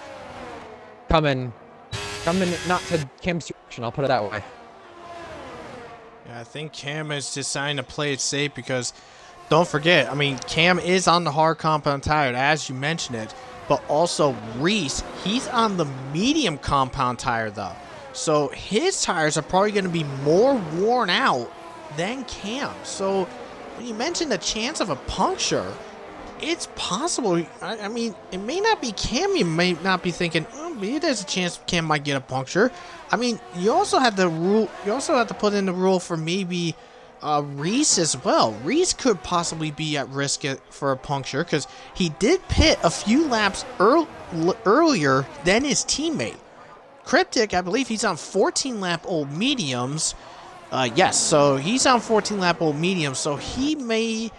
coming not to Cam's direction, I'll put it that way. Yeah, I think Cam is deciding to play it safe because, don't forget, I mean, Cam is on the hard compound tire, as you mentioned it, but also Reese, he's on the medium compound tire, though. So his tires are probably going to be more worn out than Cam. So when you mentioned the chance of a puncture, it's possible. I mean, it may not be Cam. You may not be thinking, oh, maybe there's a chance Cam might get a puncture. I mean, you also have the rule. You also have to put in the rule for maybe Reese as well. Reese could possibly be at risk for a puncture because he did pit a few laps earlier than his teammate. Cryptic, I believe he's on 14-lap old mediums. Yes, so he's on 14-lap old mediums, so he may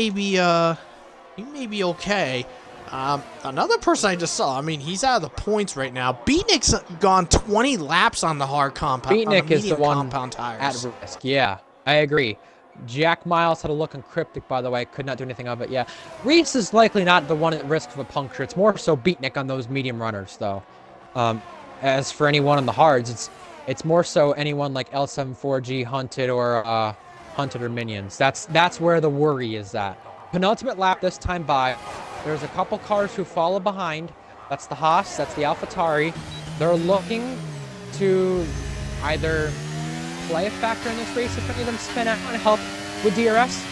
be okay. Another person I just saw, I mean, he's out of the points right now. Beatnik's gone 20 laps on the hard compound. Beatnik is the one compound tires. at risk. Yeah, I agree. Jack Miles had a look on Cryptic, by the way. Could not do anything of it. Yeah, Reese is likely not the one at risk of a puncture. It's more so Beatnik on those medium runners, though. As for anyone on the hards, it's more so anyone like L74G Hunted or Minions. That's where the worry is at. Penultimate lap this time by. There's a couple cars who follow behind. That's the Haas, that's the AlphaTauri. They're looking to either play a factor in this race if any of them spin out and help with DRS.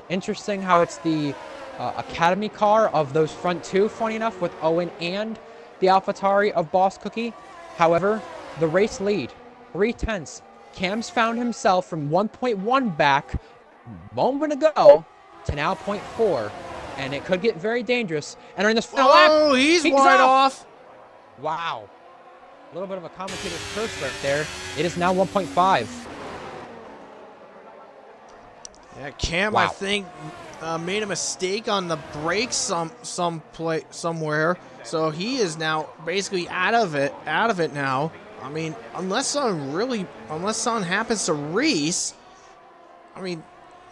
Interesting how it's the Academy car of those front two, funny enough, with Owen and the AlphaTauri of Boss Cookie. However, the race lead, 3/10. Cam's found himself from 1.1 back a moment ago to now 0.4, and it could get very dangerous. Entering this final lap, oh, he's wide off. Wow. A little bit of a commentator's curse right there. It is now 1.5. Yeah, Cam, Wow. I think, made a mistake on the brakes somewhere, so he is now basically out of it now. I mean, unless something happens to Reese, I mean,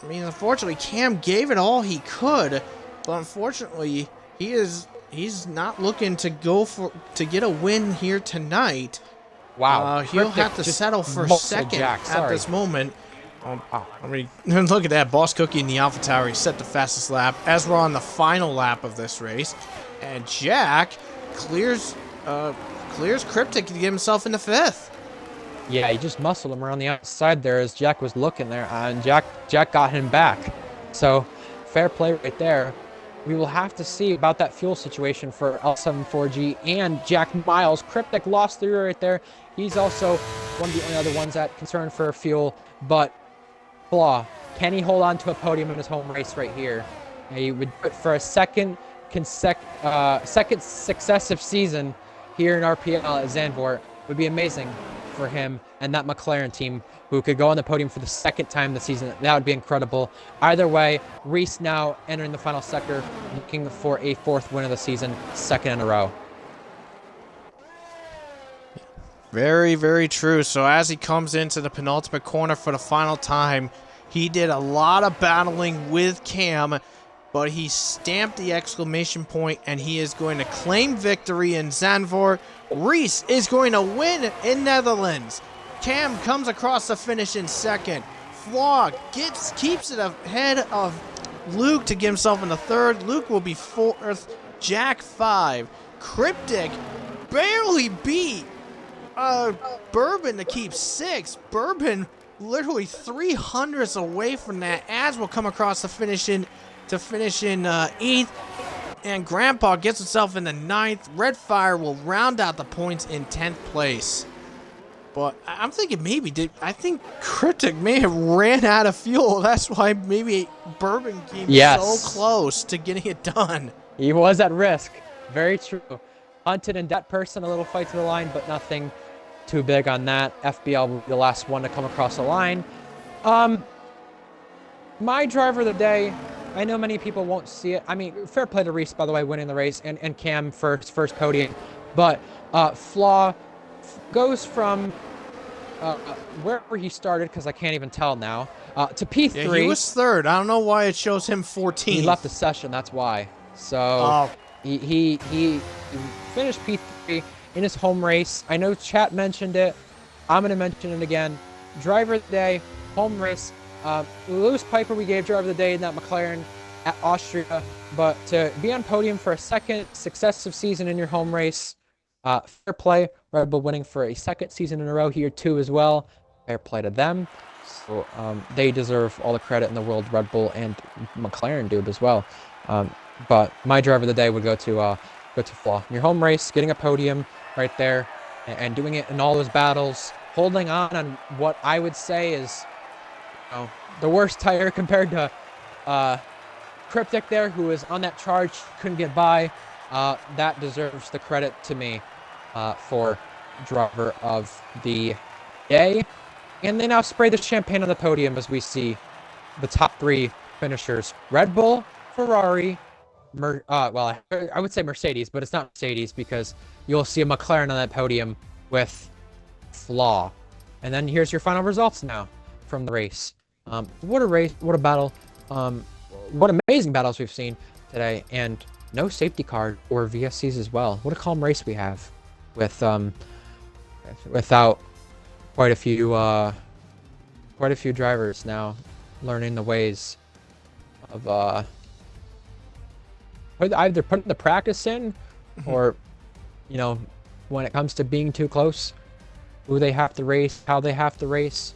unfortunately, Cam gave it all he could, but unfortunately, he's not looking to get a win here tonight. Wow. He'll Cryptic have to just settle for muscled second Jack. at Sorry. this moment. Wow. I mean, look at that. Boss Cookie in the Alpha Tower. He set the fastest lap as we're on the final lap of this race. And Jack clears Cryptic to get himself into 5th. Yeah, he just muscled him around the outside there as Jack was looking there, and Jack got him back. So, fair play right there. We will have to see about that fuel situation for L74G and Jack Miles. Cryptic lost through right there. He's also one of the only other ones that concerned for fuel, but Flaw, can he hold on to a podium in his home race right here? He would do it for a second successive season here in RPL at Zandvoort. Would be amazing for him and that McLaren team, who could go on the podium for the second time this season. That would be incredible. Either way, Reese now entering the final sector, looking for a 4th win of the season, 2nd in a row. Very, very true. So as he comes into the penultimate corner for the final time, he did a lot of battling with Cam, but he stamped the exclamation point, and he is going to claim victory in Zandvoort. Reese is going to win in Netherlands. Cam comes across the finish in 2nd. Flaw keeps it ahead of Luke to get himself in the 3rd. Luke will be 4th. Jack 5. Cryptic barely beat Bourbon to keep 6th. Bourbon literally 300ths away from that, as will come across the finish in 8th. And Grandpa gets himself in the 9th. Redfire will round out the points in 10th place. But I'm thinking I think Cryptic may have ran out of fuel. That's why maybe Bourbon came so close to getting it done. He was at risk. Very true. Hunted and that person, a little fight to the line, but nothing too big on that. FBL will be the last one to come across the line. My driver of the day, I know many people won't see it. I mean, fair play to Reese, by the way, winning the race, and Cam for his first podium. But Flaw goes from wherever he started, because I can't even tell now, to P3. Yeah, he was 3rd. I don't know why it shows him 14th. He left the session, that's why. So he finished P3 in his home race. I know chat mentioned it. I'm going to mention it again. Driver of the day, home race. Lewis Piper, we gave driver of the day in that McLaren at Austria. But to be on podium for a 2nd successive season in your home race, fair play. Red Bull winning for a 2nd season in a row here too as well. Fair play to them. So they deserve all the credit in the world. Red Bull and McLaren do as well. But my driver of the day would go to Flaw. Your home race, getting a podium right there, and doing it in all those battles, holding on what I would say is, the worst tire compared to Cryptic there, who is on that charge, couldn't get by. That deserves the credit to me for driver of the day. And they now spray the champagne on the podium as we see the top 3 finishers: Red Bull, Ferrari, well, I would say Mercedes, but it's not Mercedes, because you'll see a McLaren on that podium with Flaw. And then here's your final results now from the race. What a race, what a battle. What amazing battles we've seen today, and no safety car or VSCs as well. What a calm race we have with without quite a few drivers now learning the ways of either putting the practice in, or when it comes to being too close, who they have to race, how they have to race.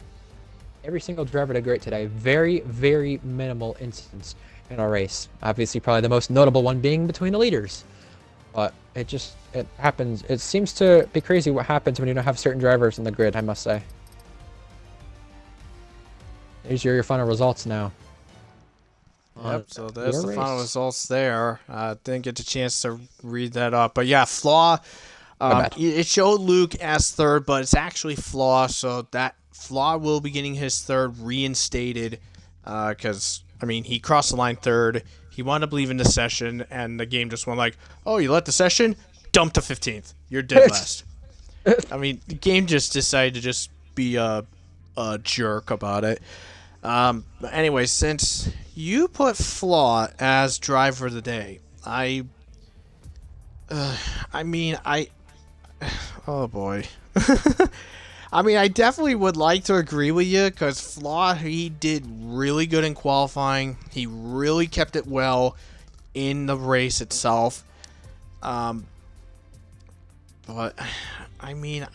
Every single driver did great today. Very, very minimal incidents in our race. Obviously, probably the most notable one being between the leaders. But it happens. It seems to be crazy what happens when you don't have certain drivers in the grid, I must say. Here's your final results now. Yep, so there's the final results there. Didn't get the chance to read that up. But yeah, Flaw, it showed Luke as 3rd, but it's actually Flaw, so that Flaw will be getting his 3rd reinstated, because, he crossed the line 3rd. He wound up leaving the session, and the game just went like, oh, you let the session? Dump to 15th. You're dead last. The game just decided to just be a jerk about it. But anyway, since you put Flaw as driver of the day, oh boy. I mean, I definitely would like to agree with you because Flaw, he did really good in qualifying. He really kept it well in the race itself. But I mean,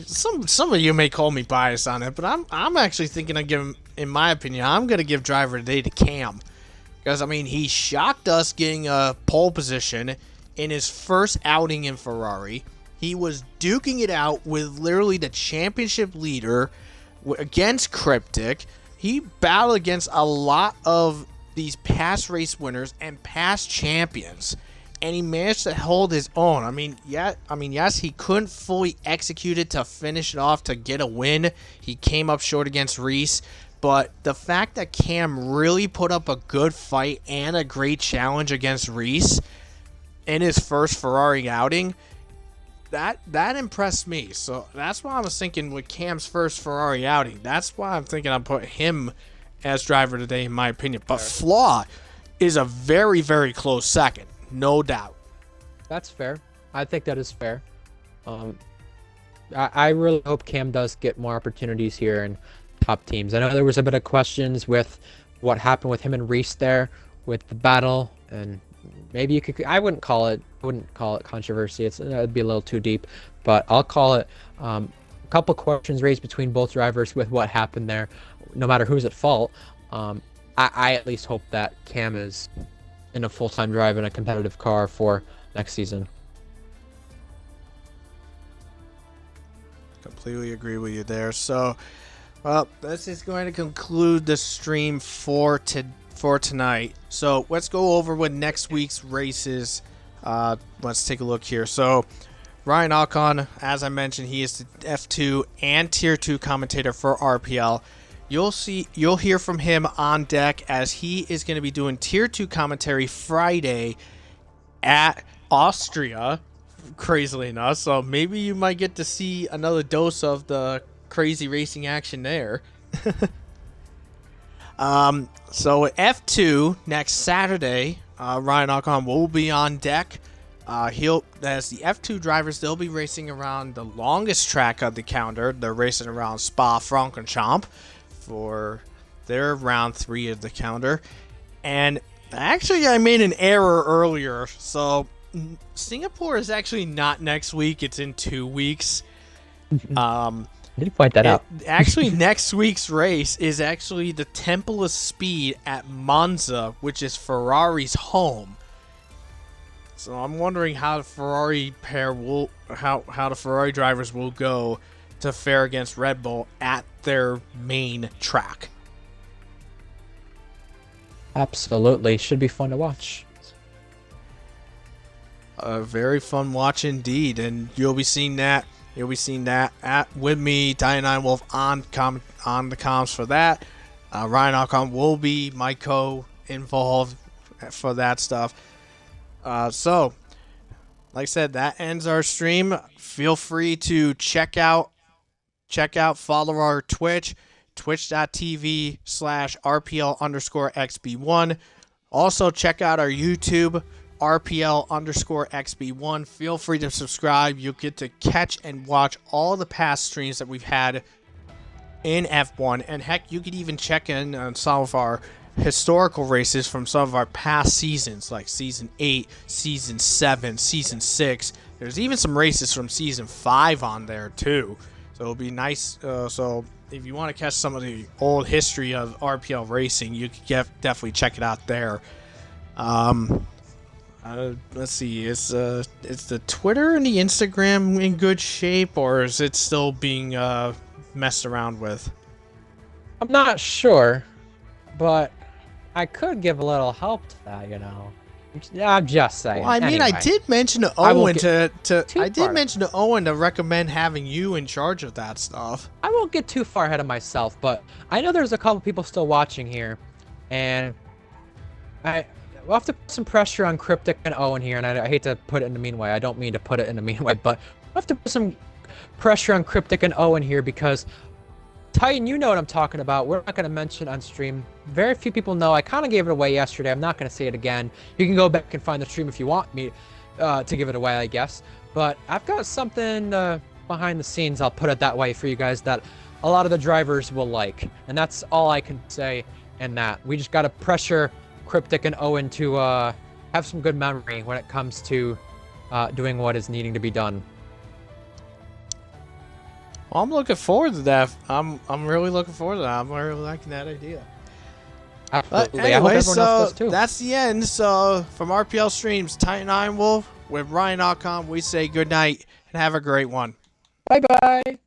some of you may call me biased on it, but I'm actually thinking of giving, in my opinion, I'm gonna give driver of the day to Cam because I mean he shocked us getting a pole position in his first outing in Ferrari. He was duking it out with literally the championship leader against Cryptic. He battled against a lot of these past race winners and past champions, and he managed to hold his own. I mean, yes, he couldn't fully execute it to finish it off to get a win. He came up short against Reese, but the fact that Cam really put up a good fight and a great challenge against Reese in his first Ferrari outing, that impressed me. So that's why I was thinking with Cam's first Ferrari outing. That's why I'm thinking I'll put him as driver today, in my opinion. But Flaw is a very, very close second, no doubt. That's fair. I think that is fair. I really hope Cam does get more opportunities here in top teams. I know there was a bit of questions with what happened with him and Reese there with the battle, and maybe you could. I wouldn't call it controversy. It'd be a little too deep, but I'll call it a couple questions raised between both drivers with what happened there. No matter who's at fault, I at least hope that Cam is in a full-time drive in a competitive car for next season. Completely agree with you there. So, well, this is going to conclude the stream for tonight. So let's go over with next week's races. Let's take a look here. So Ryan Alcon, as I mentioned, he is the F2 and Tier 2 commentator for RPL. You'll hear from him on deck as he is going to be doing Tier 2 commentary Friday at Austria, crazily enough. So maybe you might get to see another dose of the crazy racing action there. So at F2 next Saturday, Ryan Alcon will be on deck. As the F2 drivers, they'll be racing around the longest track of the calendar. They're racing around Spa-Francorchamps for their round 3 of the calendar. And actually, I made an error earlier. So Singapore is actually not next week. It's in 2 weeks. I did point that out. Actually, next week's race is actually the Temple of Speed at Monza, which is Ferrari's home. So I'm wondering how the Ferrari how the Ferrari drivers will go to fare against Red Bull at their main track. Absolutely, should be fun to watch. A very fun watch indeed, and you'll be seeing that. You'll be seeing that with me, Ironwolf, on the comms for that. Ryan Alcon will be my co-involved for that stuff. So, like I said, that ends our stream. Feel free to check out, follow our Twitch, twitch.tv/RPL_XB1. Also, check out our YouTube, RPL_XB1. Feel free to subscribe. You'll get to catch and watch all the past streams that we've had in F1. And heck, you could even check in on some of our historical races from some of our past seasons, like Season 8, Season 7, Season 6. There's even some races from Season 5 on there, too. So it'll be nice. So if you want to catch some of the old history of RPL racing, you can definitely check it out there. Let's see. Is the Twitter and the Instagram in good shape, or is it still being messed around with? I'm not sure, but I could give a little help to that, you know. I'm just saying. Well, I mean, anyway, I did mention to Owen mention to Owen to recommend having you in charge of that stuff. I won't get too far ahead of myself, but I know there's a couple people still watching here, and we'll have to put some pressure on Cryptic and Owen here, and I hate to put it in a mean way. I don't mean to put it in a mean way, but we'll have to put some pressure on Cryptic and Owen here because Titan, you know what I'm talking about. We're not going to mention on stream. Very few people know. I kind of gave it away yesterday. I'm not going to say it again. You can go back and find the stream if you want me to give it away, I guess. But I've got something behind the scenes, I'll put it that way, for you guys that a lot of the drivers will like. And that's all I can say in that. We just got to pressure Cryptic and Owen to have some good memory when it comes to doing what is needing to be done. Well, I'm looking forward to that. I'm really looking forward to that. I'm really liking that idea. Absolutely. But I hope anyway, everyone else does too. that's the end. So from RPL Streams, Titan Ironwolf with Ryan.com, we say good night and have a great one. Bye-bye.